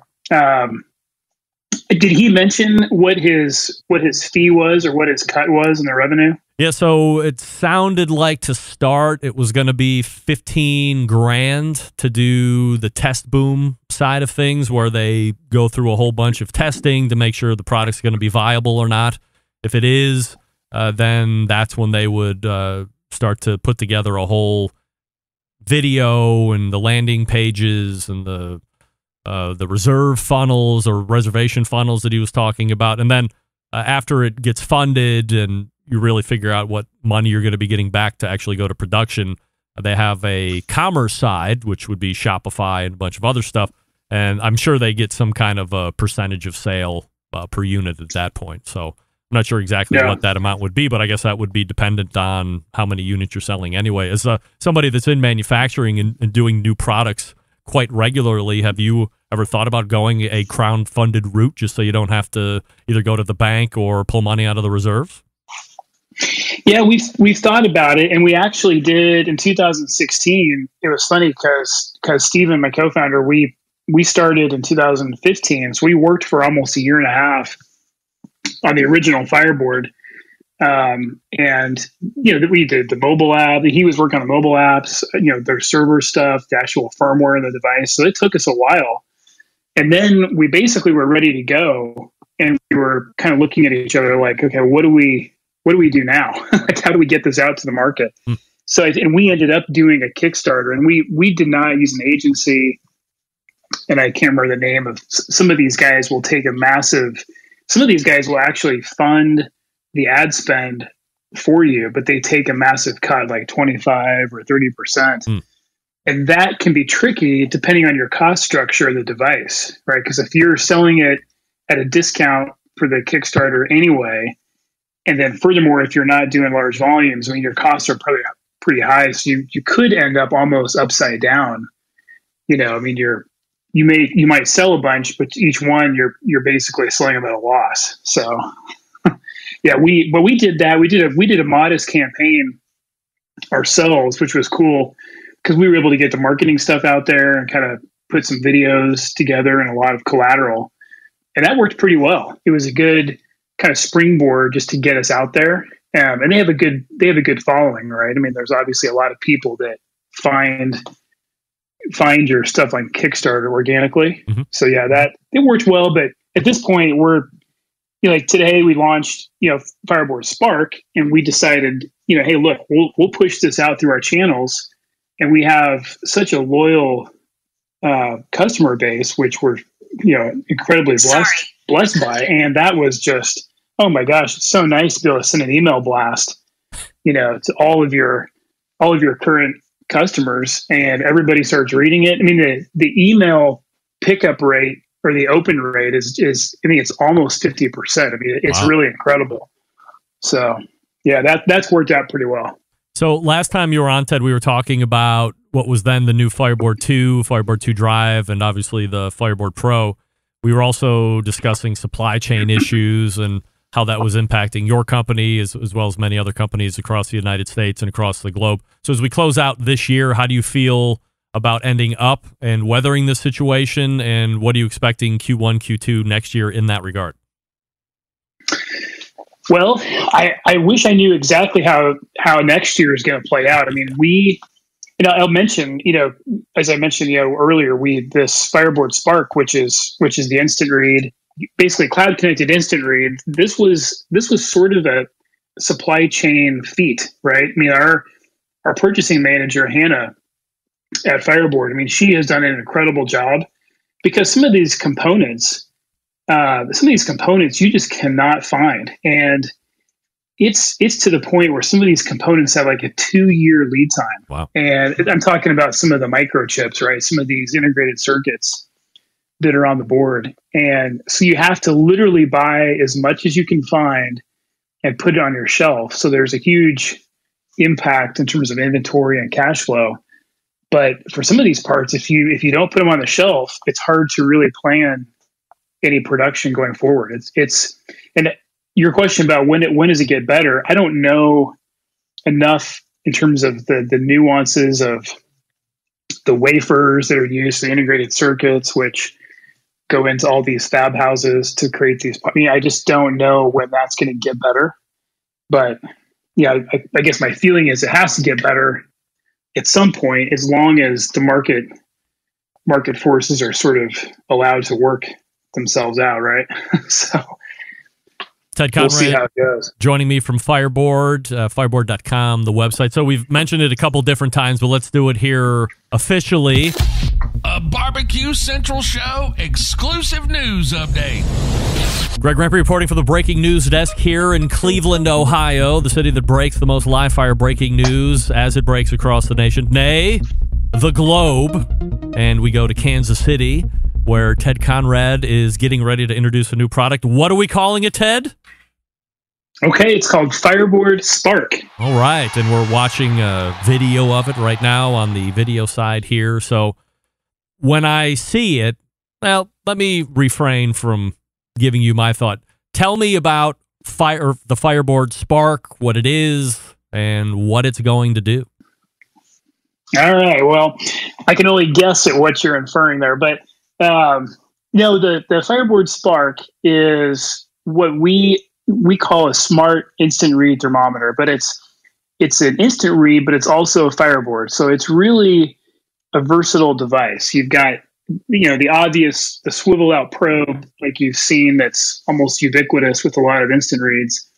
Did he mention what his fee was or what his cut was in the revenue? Yeah, so it sounded like to start it was going to be 15 grand to do the test boom side of things, where they go through a whole bunch of testing to make sure the product's going to be viable or not. If it is, then that's when they would start to put together a whole video and the landing pages and the reserve funnels or reservation funnels that he was talking about. And then after it gets funded and you really figure out what money you're going to be getting back to actually go to production, they have a commerce side, which would be Shopify and a bunch of other stuff. And I'm sure they get some kind of a percentage of sale per unit at that point. So I'm not sure exactly what that amount would be, but I guess that would be dependent on how many units you're selling anyway. As somebody that's in manufacturing and doing new products quite regularly, have you ever thought about going a crowd-funded route just so you don't have to either go to the bank or pull money out of the reserves? Yeah, we've thought about it, and we actually did in 2016. It was funny because Steven, my co-founder, we started in 2015, so we worked for almost a year and a half on the original Fireboard, and we did the mobile app. He was working on the mobile apps, their server stuff, the actual firmware in the device. So it took us a while, and then we basically were ready to go, and we were kind of looking at each other like, okay, what do we do now? Like, how do we get this out to the market? So, and we ended up doing a Kickstarter, and we did not use an agency, and I can't remember the name of some of these guys will take some of these guys will actually fund the ad spend for you, but they take a massive cut, like 25 or 30%. And that can be tricky depending on your cost structure of the device, right? Because if you're selling it at a discount for the Kickstarter anyway, and then furthermore, if you're not doing large volumes, I mean, your costs are probably pretty high. So you could end up almost upside down. I mean, you might sell a bunch, but each one you're basically selling them at a loss. So yeah, we did that. We did a modest campaign ourselves, which was cool because we were able to get the marketing stuff out there and kind of put some videos together and a lot of collateral. And that worked pretty well. It was a good kind of springboard just to get us out there. And they have a good following, right? I mean, there's obviously a lot of people that find your stuff on Kickstarter organically. So yeah, that it worked well. But at this point, we're like today we launched Fireboard Spark, and we decided hey, look, we'll push this out through our channels, and we have such a loyal customer base, which we're incredibly blessed by. And that was just, oh my gosh, it's so nice to be able to send an email blast to all of your current customers, and everybody starts reading it. I mean, the email pickup rate or the open rate is I mean, it's almost 50%. I mean, it's really incredible. So yeah, that's worked out pretty well. So last time you were on, Ted, we were talking about what was then the new Fireboard 2, Fireboard 2 Drive, and obviously the Fireboard Pro. We were also discussing supply chain issues and how that was impacting your company as well as many other companies across the United States and across the globe. So as we close out this year, how do you feel about ending up and weathering this situation, and what are you expecting Q1, Q2 next year in that regard? Well, I wish I knew exactly how next year is going to play out. I mean, I'll mention, as I mentioned, earlier, this Fireboard Spark, which is the instant read, basically cloud connected instant read. This was sort of a supply chain feat, right? I mean, our purchasing manager, Hannah, at Fireboard, I mean, she has done an incredible job because some of these components you just cannot find. And it's to the point where some of these components have like a 2-year lead time. Wow. And I'm talking about some of the microchips, right? Some of these integrated circuits that are on the board. And so you have to literally buy as much as you can find and put it on your shelf. So there's a huge impact in terms of inventory and cash flow. But for some of these parts, if you don't put them on the shelf, it's hard to really plan any production going forward. And your question about when does it get better? I don't know enough in terms of the nuances of the wafers that are used, the integrated circuits, which go into all these fab houses to create these. I mean, I just don't know when that's going to get better. But yeah, I guess my feeling is it has to get better at some point, as long as the market forces are sort of allowed to work themselves out, right? So, Ted Conrad, we'll see how it goes. Joining me from Fireboard, fireboard.com, the website. So we've mentioned it a couple different times, but let's do it here officially. A Barbecue Central Show exclusive news update. Greg Rempe reporting for the breaking news desk here in Cleveland, Ohio, the city that breaks the most live fire breaking news as it breaks across the nation, nay, the globe. And we go to Kansas City, where Ted Conrad is getting ready to introduce a new product. What are we calling it, Ted? Okay, it's called Fireboard Spark. All right, and we're watching a video of it right now on the video side here. So when I see it, well, let me refrain from giving you my thought. Tell me about the Fireboard Spark, what it is, and what it's going to do. All right, well, I can only guess at what you're inferring there, but the Fireboard Spark is what we call a smart instant read thermometer, but it's an instant read, but it's also a Fireboard. So it's really a versatile device. You've got, the obvious, the swivel out probe, like you've seen, that's almost ubiquitous with a lot of instant reads,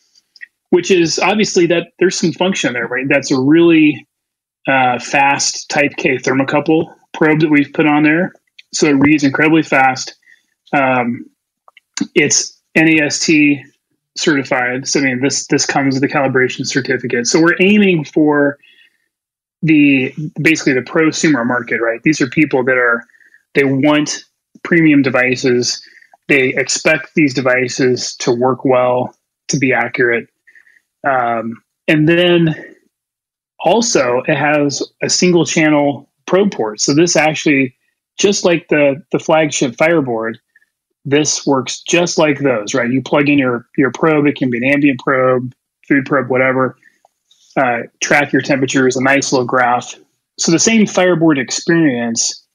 which is obviously that there's some function there, right? That's a really fast Type K thermocouple probe that we've put on there. So it reads incredibly fast. It's NAST certified. So this comes with a calibration certificate. So we're aiming for basically the prosumer market, right? These are people they want premium devices. They expect these devices to work well, to be accurate. And then also it has a single channel probe port. So this actually, just like the flagship Fireboard, this works just like those, right? You plug in your probe. It can be an ambient probe, food probe, whatever. Track your temperatures, a nice little graph. So the same Fireboard experience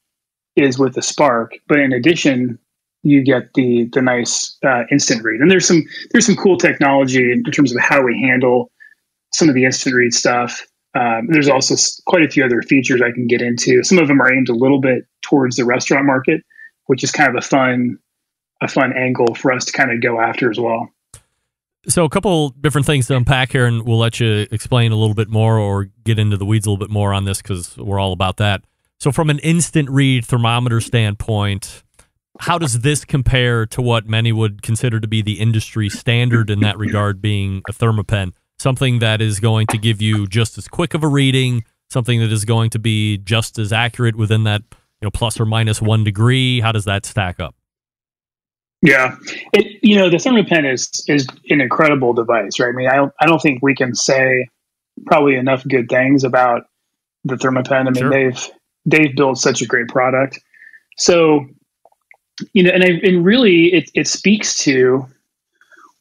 is with the Spark, but in addition, you get the nice instant read. And there's some cool technology in terms of how we handle some of the instant read stuff. There's also quite a few other features I can get into. Some of them are aimed a little bit towards the restaurant market, which is kind of a fun angle for us to kind of go after as well. So a couple different things to unpack here, and we'll let you explain a little bit more or get into the weeds a little bit more on this because we're all about that. So from an instant read thermometer standpoint, how does this compare to what many would consider to be the industry standard in that regard, being a thermopen? Something that is going to give you just as quick of a reading, something that is going to be just as accurate within that, plus or minus 1 degree. How does that stack up? Yeah, the thermopen is an incredible device, right? I mean, I don't think we can say probably enough good things about the thermopen. I mean, sure. they've built such a great product. So, and really it speaks to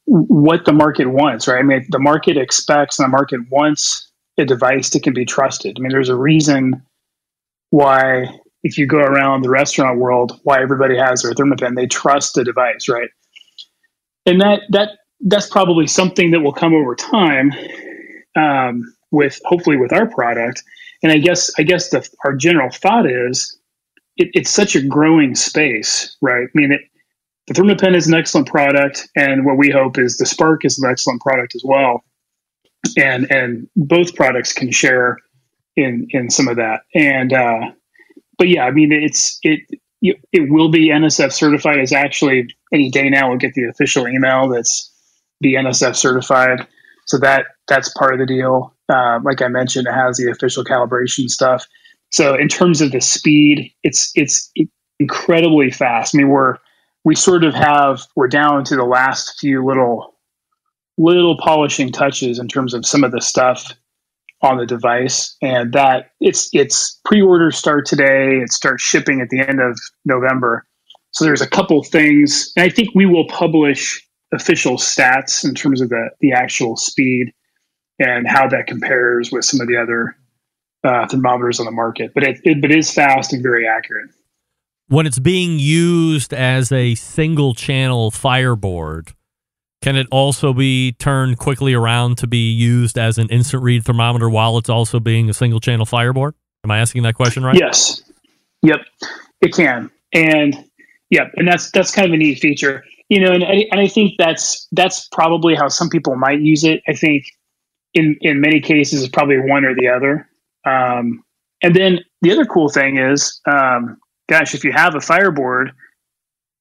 what the market wants, right? I mean, the market expects and the market wants a device that can be trusted. I mean, there's a reason why, if you go around the restaurant world, why everybody has their thermopen. They trust the device, right? And that's probably something that will come over time, hopefully with our product. And I guess our general thought is it's such a growing space, right? I mean, the thermopen is an excellent product, and what we hope is the Spark is an excellent product as well. And both products can share in some of that. And but yeah, I mean, it will be NSF certified. It's actually any day now we'll get the official email that's be NSF certified. So that's part of the deal. Like I mentioned, it has the official calibration stuff. So in terms of the speed, it's incredibly fast. I mean, we're down to the last few little polishing touches in terms of some of the stuff on the device, and that it's pre-orders start today. It starts shipping at the end of November. So there's a couple things, and I think we will publish official stats in terms of the actual speed and how that compares with some of the other thermometers on the market. But it is fast and very accurate. When it's being used as a single channel Fireboard, can it also be turned quickly around to be used as an instant read thermometer while it's also being a single channel Fireboard? Am I asking that question right? Yes. Yep. It can. And yep. And that's kind of a neat feature. and I think that's probably how some people might use it. I think in many cases it's probably one or the other. And then the other cool thing is, if you have a Fireboard,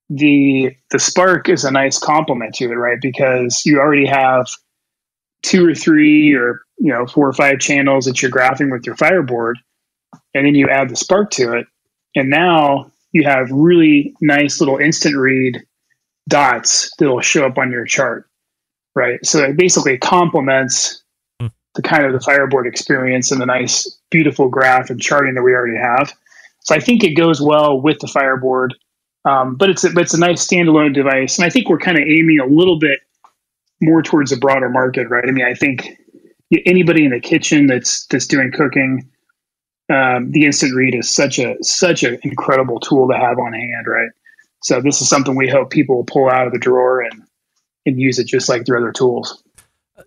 the Spark is a nice complement to it, right? Because you already have 2 or 3 or 4 or 5 channels that you're graphing with your Fireboard, and then you add the Spark to it, and now you have really nice little instant read dots that will show up on your chart, right? So it basically complements the kind of the Fireboard experience and the nice, beautiful graph and charting that we already have. So I think it goes well with the Fireboard, but it's a nice standalone device, and I think we're kind of aiming a little bit more towards a broader market, right? I mean, I think anybody in the kitchen that's doing cooking, the instant read is such an incredible tool to have on hand, right? So this is something we hope people will pull out of the drawer and use it just like their other tools.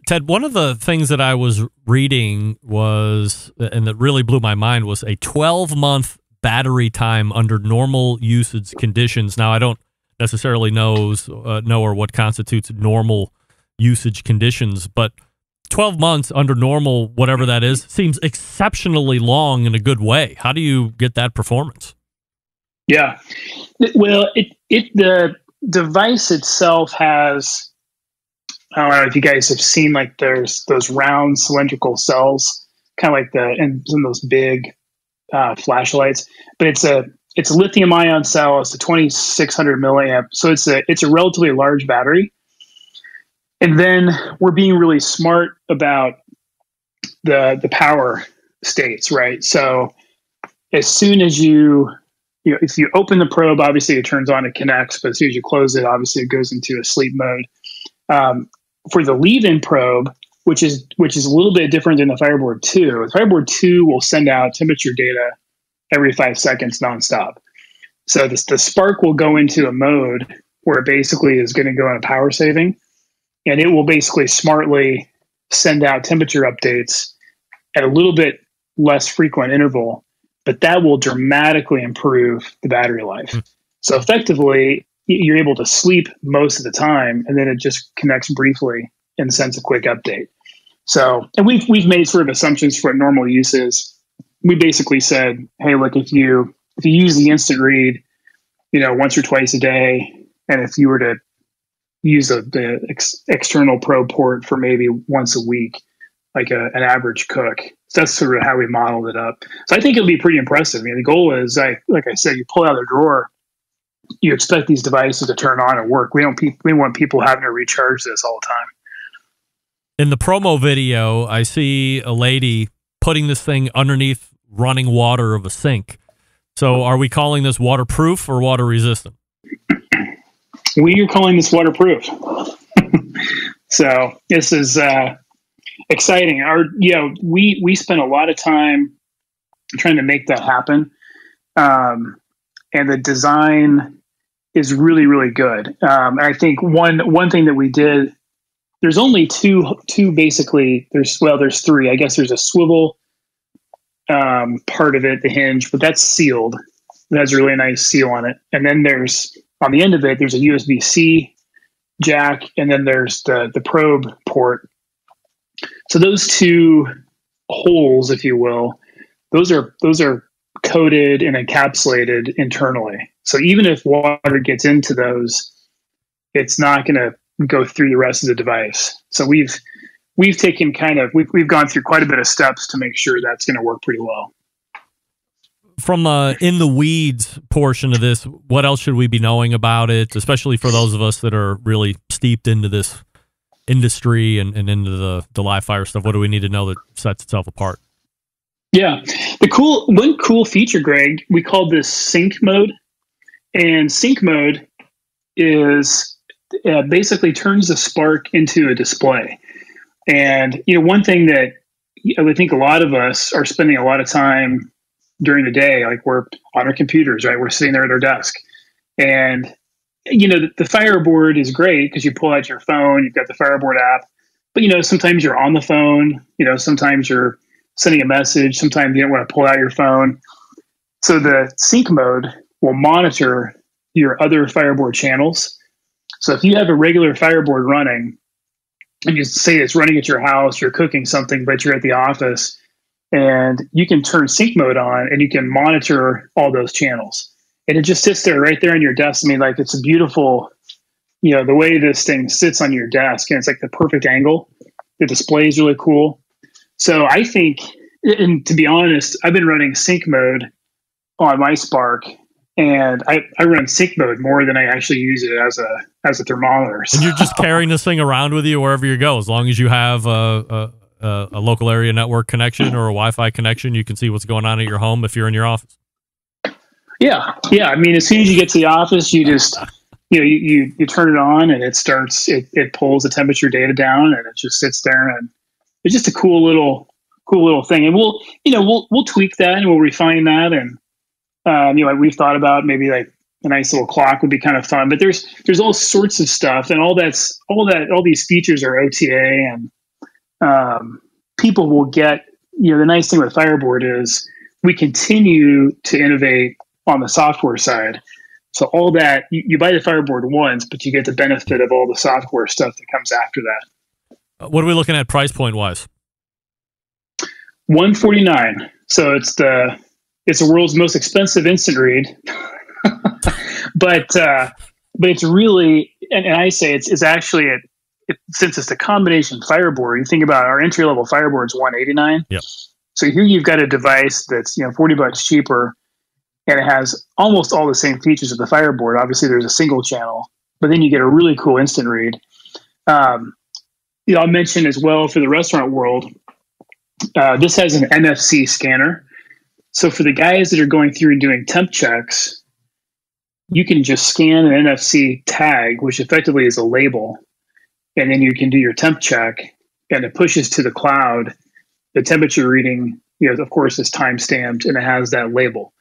Ted, one of the things that I was reading was, and that really blew my mind, was a 12-month battery time under normal usage conditions. Now, I don't necessarily know or what constitutes normal usage conditions, but 12 months under normal, whatever that is, seems exceptionally long in a good way. How do you get that performance? Yeah. Well, the device itself has, I don't know if you guys have seen, like there's those round cylindrical cells, kind of like and some of those big flashlights, but it's a lithium ion cell. It's a 2600 milliamp. So it's a relatively large battery. And then we're being really smart about the power states, right? So as soon as if you open the probe, obviously it turns on, it connects, but as soon as you close it, obviously it goes into a sleep mode. For the leave-in probe, which is a little bit different than the Fireboard 2, the Fireboard 2 will send out temperature data every 5 seconds nonstop. So the Spark will go into a mode where it basically is going to go into power saving, and it will basically smartly send out temperature updates at a little bit less frequent interval, but that will dramatically improve the battery life. So effectively, you're able to sleep most of the time, and then it just connects briefly and sends a quick update. So, and we've made sort of assumptions for what normal use is. We basically said, hey, look, if you use the instant read, once or twice a day, and if you were to use the external probe port for maybe once a week, like an average cook. So that's sort of how we modeled it up. So I think it'll be pretty impressive. I mean, the goal is, like I said, you pull out of the drawer, you expect these devices to turn on and work. We want people having to recharge this all the time. In the promo video, I see a lady putting this thing underneath running water of a sink. So are we calling this waterproof or water resistant? We are calling this waterproof. So this is exciting. We spent a lot of time trying to make that happen. And the design is really, really good. I think one thing that we did, there's only two basically. There's 3. I guess there's a swivel part of it, the hinge, but that's sealed. It has a really nice seal on it. And then there's, on the end of it, there's a USB-C jack, and then there's the probe port. So those 2 holes, if you will, those are coated and encapsulated internally. So even if water gets into those, it's not going to go through the rest of the device. So we've taken we've gone through quite a bit of steps to make sure that's going to work pretty well. From in the weeds portion of this, what else should we be knowing about it, especially for those of us that are really steeped into this industry and into the live fire stuff? What do we need to know that sets itself apart? Yeah. One cool feature, Greg, we call this sync mode. And sync mode is basically turns the Spark into a display. And, one thing that I would think a lot of us are spending a lot of time during the day, like we're on our computers, right? We're sitting there at our desk. And, the Fireboard is great because you pull out your phone, you've got the Fireboard app, but, sometimes you're on the phone, sometimes you're sending a message, sometimes you don't want to pull out your phone. So the sync mode will monitor your other Fireboard channels. So if you have a regular Fireboard running, and you say it's running at your house, you're cooking something, but you're at the office, and you can turn sync mode on and you can monitor all those channels. And it just sits there right there on your desk. I mean, like, it's a beautiful, the way this thing sits on your desk, and it's like the perfect angle. The display is really cool. So I think, and to be honest, I've been running sync mode on my Spark, and I run sync mode more than I actually use it as a thermometer. So. And you're just carrying this thing around with you wherever you go. As long as you have a local area network connection or a Wi-Fi connection, you can see what's going on at your home if you're in your office. Yeah. I mean, as soon as you get to the office, you just you turn it on, and it pulls the temperature data down, and it just sits there, and it's just a cool little thing. And we'll tweak that, and we'll refine that, and we've thought about maybe like a nice little clock would be kind of fun. But there's all sorts of stuff, and all these features are OTA, and people will get. The nice thing with Fireboard is we continue to innovate on the software side. So all that, you buy the Fireboard once, but you get the benefit of all the software stuff that comes after that. What are we looking at price point wise? $149. So it's the world's most expensive instant read, but it's really, and I say it's actually since it's the combination Fireboard. You think about our entry level Fireboard is $189. Yep. So here you've got a device that's $40 cheaper, and it has almost all the same features of the Fireboard. Obviously, there's a single channel, but then you get a really cool instant read. I'll mention as well for the restaurant world, this has an NFC scanner. So for the guys that are going through and doing temp checks, you can just scan an NFC tag, which effectively is a label, and then you can do your temp check, and it pushes to the cloud. The temperature reading, of course, is time stamped, and it has that label.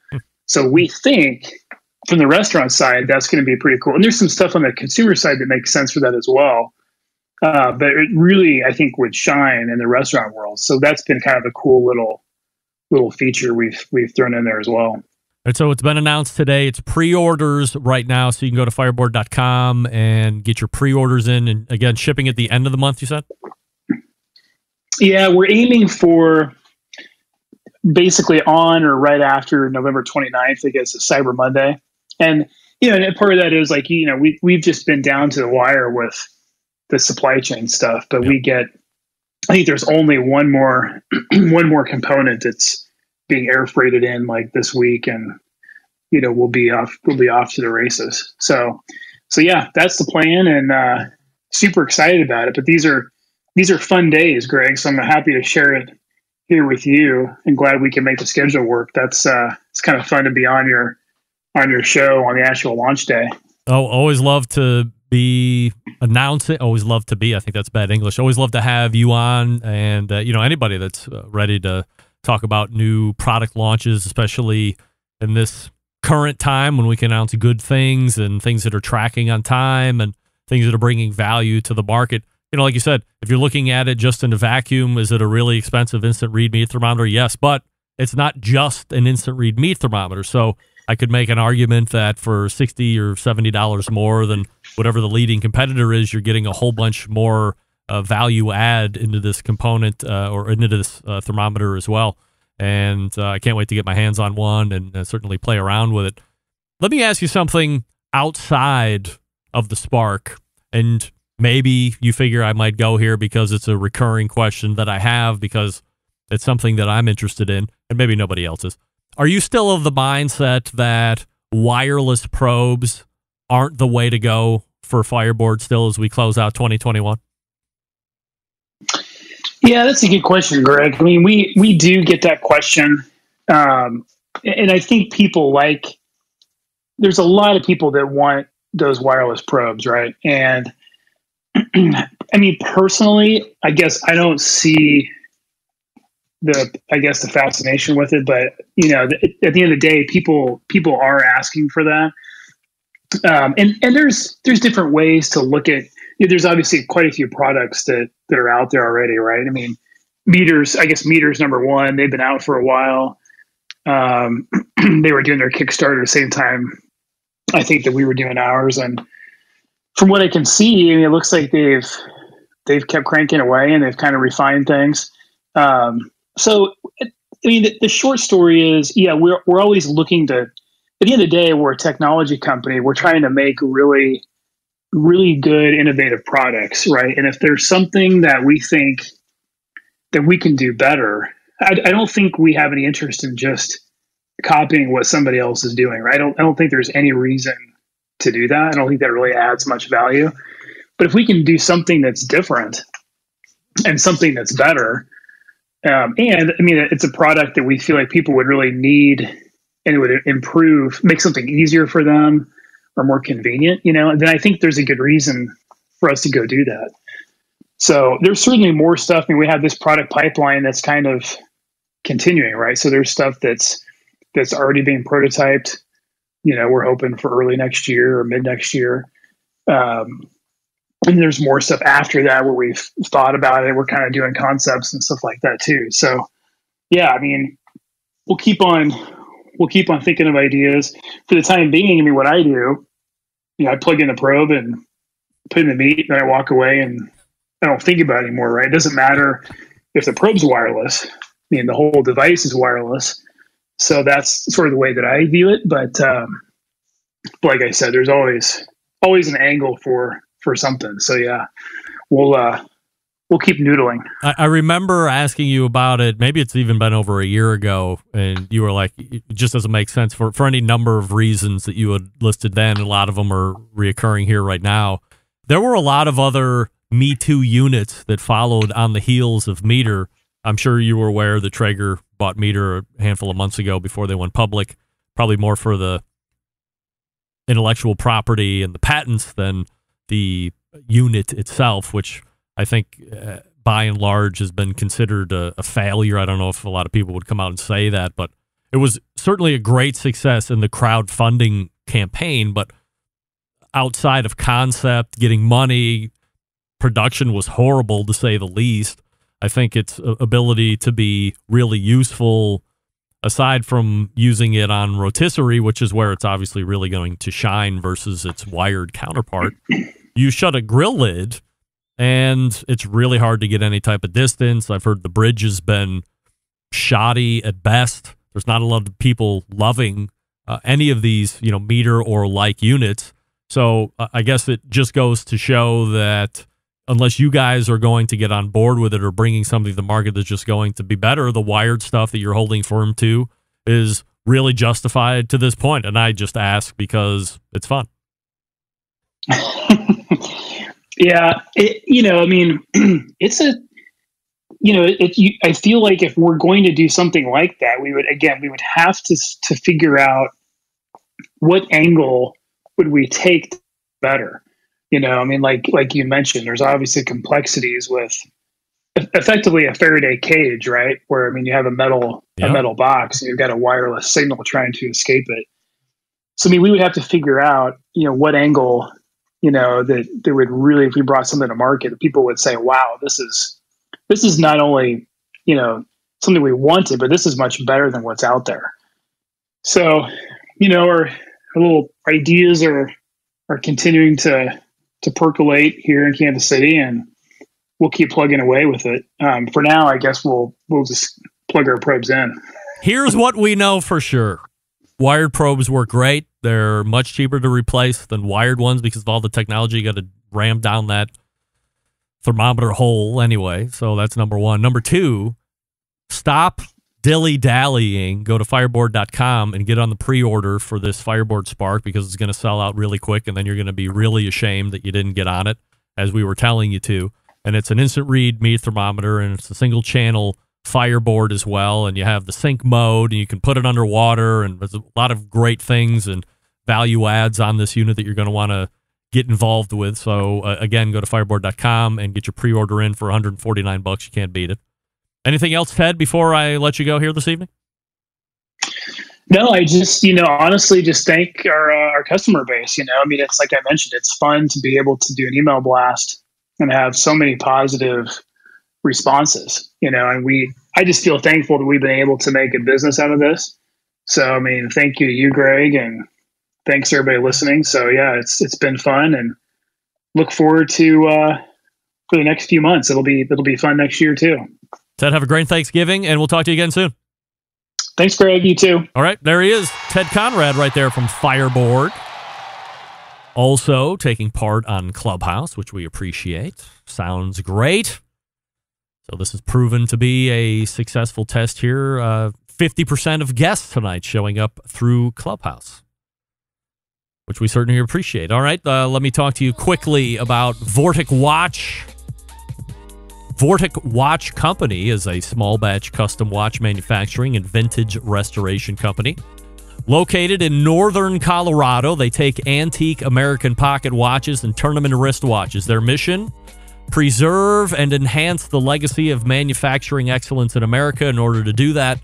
So we think from the restaurant side, that's going to be pretty cool. And there's some stuff on the consumer side that makes sense for that as well. But it really, I think, would shine in the restaurant world. So that's been kind of a cool little feature we've thrown in there as well. And so it's been announced today. It's pre-orders right now, so you can go to fireboard.com and get your pre-orders in. And again, shipping at the end of the month, you said? Yeah, we're aiming for basically on or right after November 29th, I guess, it's Cyber Monday. And, and part of that is like, we've just been down to the wire with the supply chain stuff, but I think there's only one more component that's being air freighted in like this week, and, we'll be off to the races. So yeah, that's the plan, and super excited about it. But these are fun days, Greg. So I'm happy to share it here with you, and glad we can make the schedule work. That's it's kind of fun to be on your show on the actual launch day. Oh, always love to be announcing. Always love to be. I think that's bad English. Always love to have you on, and anybody that's ready to talk about new product launches, especially in this current time when we can announce good things and things that are tracking on time and things that are bringing value to the market. Like you said, if you're looking at it just in a vacuum, is it a really expensive instant read meat thermometer? Yes, but it's not just an instant read meat thermometer. So I could make an argument that for $60 or $70 more than whatever the leading competitor is, you're getting a whole bunch more value add into this component or into this thermometer as well. And I can't wait to get my hands on one and certainly play around with it. Let me ask you something outside of the Spark, and maybe you figure I might go here because it's a recurring question that I have because it's something that I'm interested in, and maybe nobody else is. Are you still of the mindset that wireless probes aren't the way to go for Fireboard still as we close out 2021? Yeah, that's a good question, Greg. I mean, we do get that question. And I think there's a lot of people that want those wireless probes, right? And I mean, personally, I guess I don't see the fascination with it, but at the end of the day, people are asking for that. And there's different ways to look at, there's obviously quite a few products that are out there already, right? I mean, meters number one, they've been out for a while. They were doing their Kickstarter at the same time, I think, that we were doing ours. And from what I can see, I mean, it looks like they've kept cranking away and they've kind of refined things. So, I mean, the short story is, yeah, we're always looking to. At the end of the day, we're a technology company. We're trying to make really, really good, innovative products, right? And if there's something that we think that we can do better, I don't think we have any interest in just copying what somebody else is doing, right? I don't think there's any reason to do that. I don't think that really adds much value. But if we can do something that's different and something that's better, and I mean, it's a product that we feel like people would really need, and it would make something easier for them or more convenient, then I think there's a good reason for us to go do that. So there's certainly more stuff. I mean, we have this product pipeline that's kind of continuing, right? So there's stuff that's already being prototyped. We're hoping for early next year or mid next year. And there's more stuff after that where we've thought about it. We're kind of doing concepts and stuff like that too. So yeah, I mean, we'll keep on thinking of ideas. For the time being, I mean, what I do, I plug in the probe and put in the meat, then I walk away and I don't think about it anymore, right? It doesn't matter if the probe's wireless. I mean, the whole device is wireless. So that's sort of the way that I view it. But like I said, there's always an angle for something. So yeah, we'll keep noodling. I remember asking you about it. Maybe it's even been over a year ago, and you were like, it just doesn't make sense for any number of reasons that you had listed then. A lot of them are reoccurring here right now. There were a lot of other Me Too units that followed on the heels of Meter. I'm sure you were aware that Traeger bought Meter a handful of months ago before they went public, probably more for the intellectual property and the patents than the unit itself, which I think by and large has been considered a failure. I don't know if a lot of people would come out and say that, but it was certainly a great success in the crowdfunding campaign. But outside of concept, getting money, production was horrible to say the least. I think its ability to be really useful, aside from using it on rotisserie, which is where it's obviously really going to shine versus its wired counterpart, you shut a grill lid, and it's really hard to get any type of distance. I've heard the bridge has been shoddy at best. There's not a lot of people loving any of these, Meter or like units. So I guess it just goes to show that unless you guys are going to get on board with it or bringing something to the market that's just going to be better, the wired stuff that you're holding firm to is really justified to this point. And I just ask because it's fun. Yeah, I mean, I feel like if we're going to do something like that, we would have to figure out what angle would we take better. I mean, like you mentioned, there's obviously complexities with effectively a Faraday cage, right? Where, I mean, you have a metal box and you've got a wireless signal trying to escape it. So, I mean, we would have to figure out, what angle, that would really, if we brought something to market, that people would say, wow, this is not only, something we wanted, but this is much better than what's out there. So, our little ideas are continuing to percolate here in Kansas City, and we'll keep plugging away with it. For now, I guess we'll just plug our probes in. Here's what we know for sure. Wired probes work great. They're much cheaper to replace than wired ones because of all the technology. You got to ram down that thermometer hole anyway. So that's number one. Number two, stop dilly-dallying. Go to fireboard.com and get on the pre-order for this Fireboard Spark because it's going to sell out really quick, and then you're going to be really ashamed that you didn't get on it, as we were telling you to. And it's an instant read meat thermometer, and it's a single-channel Fireboard as well, and you have the sync mode, and you can put it underwater, and there's a lot of great things and value adds on this unit that you're going to want to get involved with. So, again, go to fireboard.com and get your pre-order in for $149. You can't beat it. Anything else, Ted, before I let you go here this evening? No, I just, honestly just thank our customer base. I mean, it's like I mentioned, it's fun to be able to do an email blast and have so many positive responses, and I just feel thankful that we've been able to make a business out of this. So, I mean, thank you to you, Greg, and thanks to everybody listening. So yeah, it's been fun, and look forward to for the next few months. It'll be fun next year too. Ted, have a great Thanksgiving, and we'll talk to you again soon. Thanks, Greg. You too. All right, there he is, Ted Conrad, right there from Fireboard. Also taking part on Clubhouse, which we appreciate. Sounds great. So this has proven to be a successful test here. 50% of guests tonight showing up through Clubhouse, which we certainly appreciate. All right, let me talk to you quickly about Vortic Watch. Vortic Watch Company is a small batch custom watch manufacturing and vintage restoration company. Located in northern Colorado, they take antique American pocket watches and turn them into wristwatches. Their mission? Preserve and enhance the legacy of manufacturing excellence in America. In order to do that,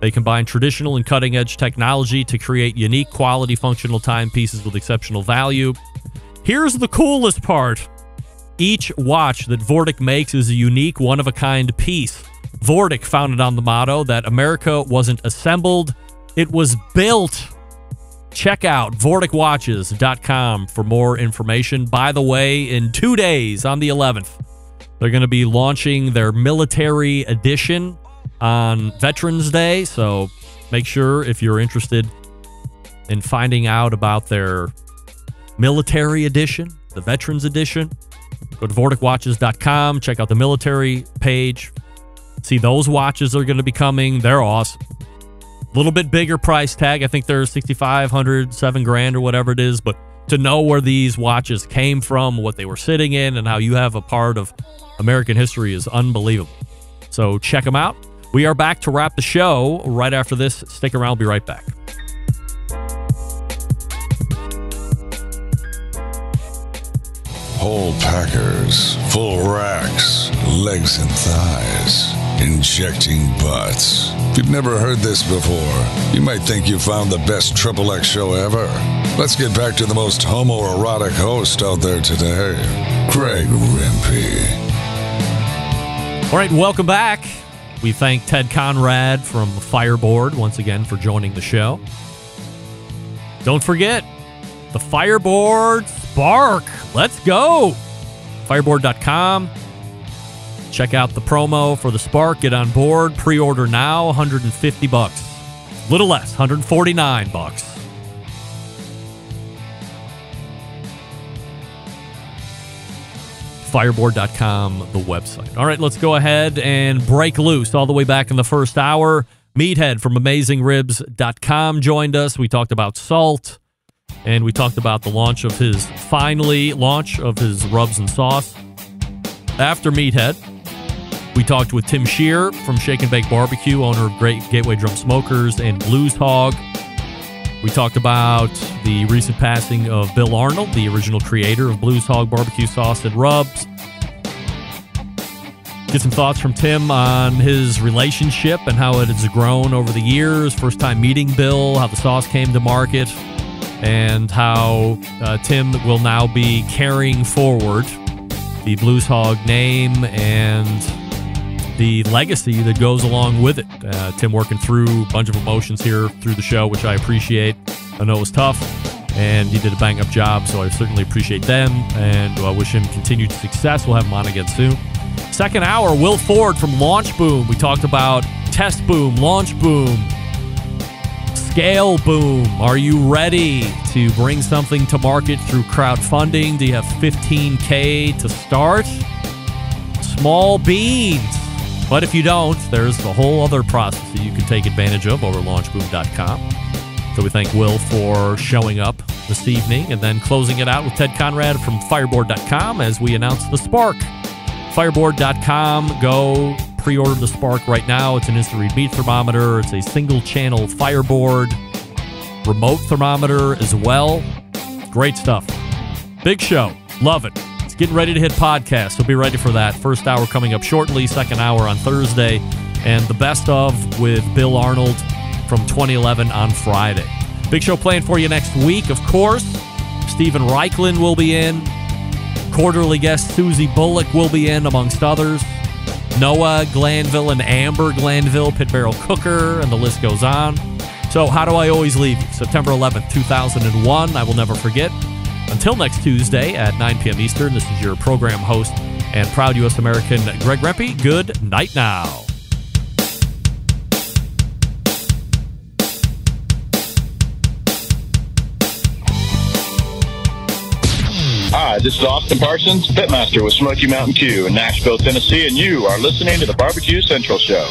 they combine traditional and cutting-edge technology to create unique, quality, functional timepieces with exceptional value. Here's the coolest part. Each watch that Vortic makes is a unique, one-of-a-kind piece. Vortic founded on the motto that America wasn't assembled, it was built. Check out VorticWatches.com for more information. By the way, in 2 days, on the 11th, they're going to be launching their military edition on Veterans Day. So make sure, if you're interested in finding out about their military edition, the Veterans edition, go to VorticWatches.com, check out the military page. See, those watches are going to be coming. They're awesome. A little bit bigger price tag. I think they're $6,500, $7,000 or whatever it is. But to know where these watches came from, what they were sitting in, and how you have a part of American history is unbelievable. So check them out. We are back to wrap the show right after this. Stick around. We'll be right back. Whole packers, full racks, legs and thighs, injecting butts. If you've never heard this before, you might think you found the best XXX show ever. Let's get back to the most homoerotic host out there today, Greg Rempe. All right, welcome back. We thank Ted Conrad from Fireboard once again for joining the show. Don't forget, the Fireboard Spark. Let's go. Fireboard.com. Check out the promo for the Spark. Get on board. Pre-order now. $150. Little less. $149. Fireboard.com, the website. All right, let's go ahead and break loose all the way back in the first hour. Meathead from AmazingRibs.com joined us. We talked about salt, and we talked about the launch of his rubs and sauce. After Meathead, we talked with Tim Shear from Shake and Bake Barbecue, owner of Great Gateway Drum Smokers and Blues Hog. We talked about the recent passing of Bill Arnold, the original creator of Blues Hog Barbecue Sauce and Rubs. Get some thoughts from Tim on his relationship and how it has grown over the years. First time meeting Bill, how the sauce came to market, and how Tim will now be carrying forward the Blues Hog name and the legacy that goes along with it. Tim working through a bunch of emotions here through the show, which I appreciate. I know it was tough, and he did a bang-up job, so I certainly appreciate them, and I wish him continued success. We'll have him on again soon. Second hour, Will Ford from Launchboom. We talked about Test Boom, Launch Boom, Scale Boom. Are you ready to bring something to market through crowdfunding? Do you have $15K to start? Small beans. But if you don't, there's a whole other process that you can take advantage of over launchboom.com. So we thank Will for showing up this evening, and then closing it out with Ted Conrad from Fireboard.com as we announce the Spark. Fireboard.com. Go pre-order the Spark right now. It's an instant-read meat thermometer. It's a single-channel Fireboard remote thermometer as well. Great stuff. Big show. Love it. Getting ready to hit podcast, so be ready for that. First hour coming up shortly, second hour on Thursday, and the best of with Bill Arnold from 2011 on Friday. Big show planned for you next week, of course. Stephen Reichlin will be in. Quarterly guest Susie Bullock will be in, amongst others. Noah Glanville and Amber Glanville, Pit Barrel Cooker, and the list goes on. So how do I always leave you? September 11th, 2001, I will never forget. Until next Tuesday at 9 p.m. Eastern, this is your program host and proud U.S. American Greg Rempe. Good night now. Hi, this is Austin Parsons, Pitmaster with Smoky Mountain Q in Nashville, Tennessee, and you are listening to the BBQ Central Show.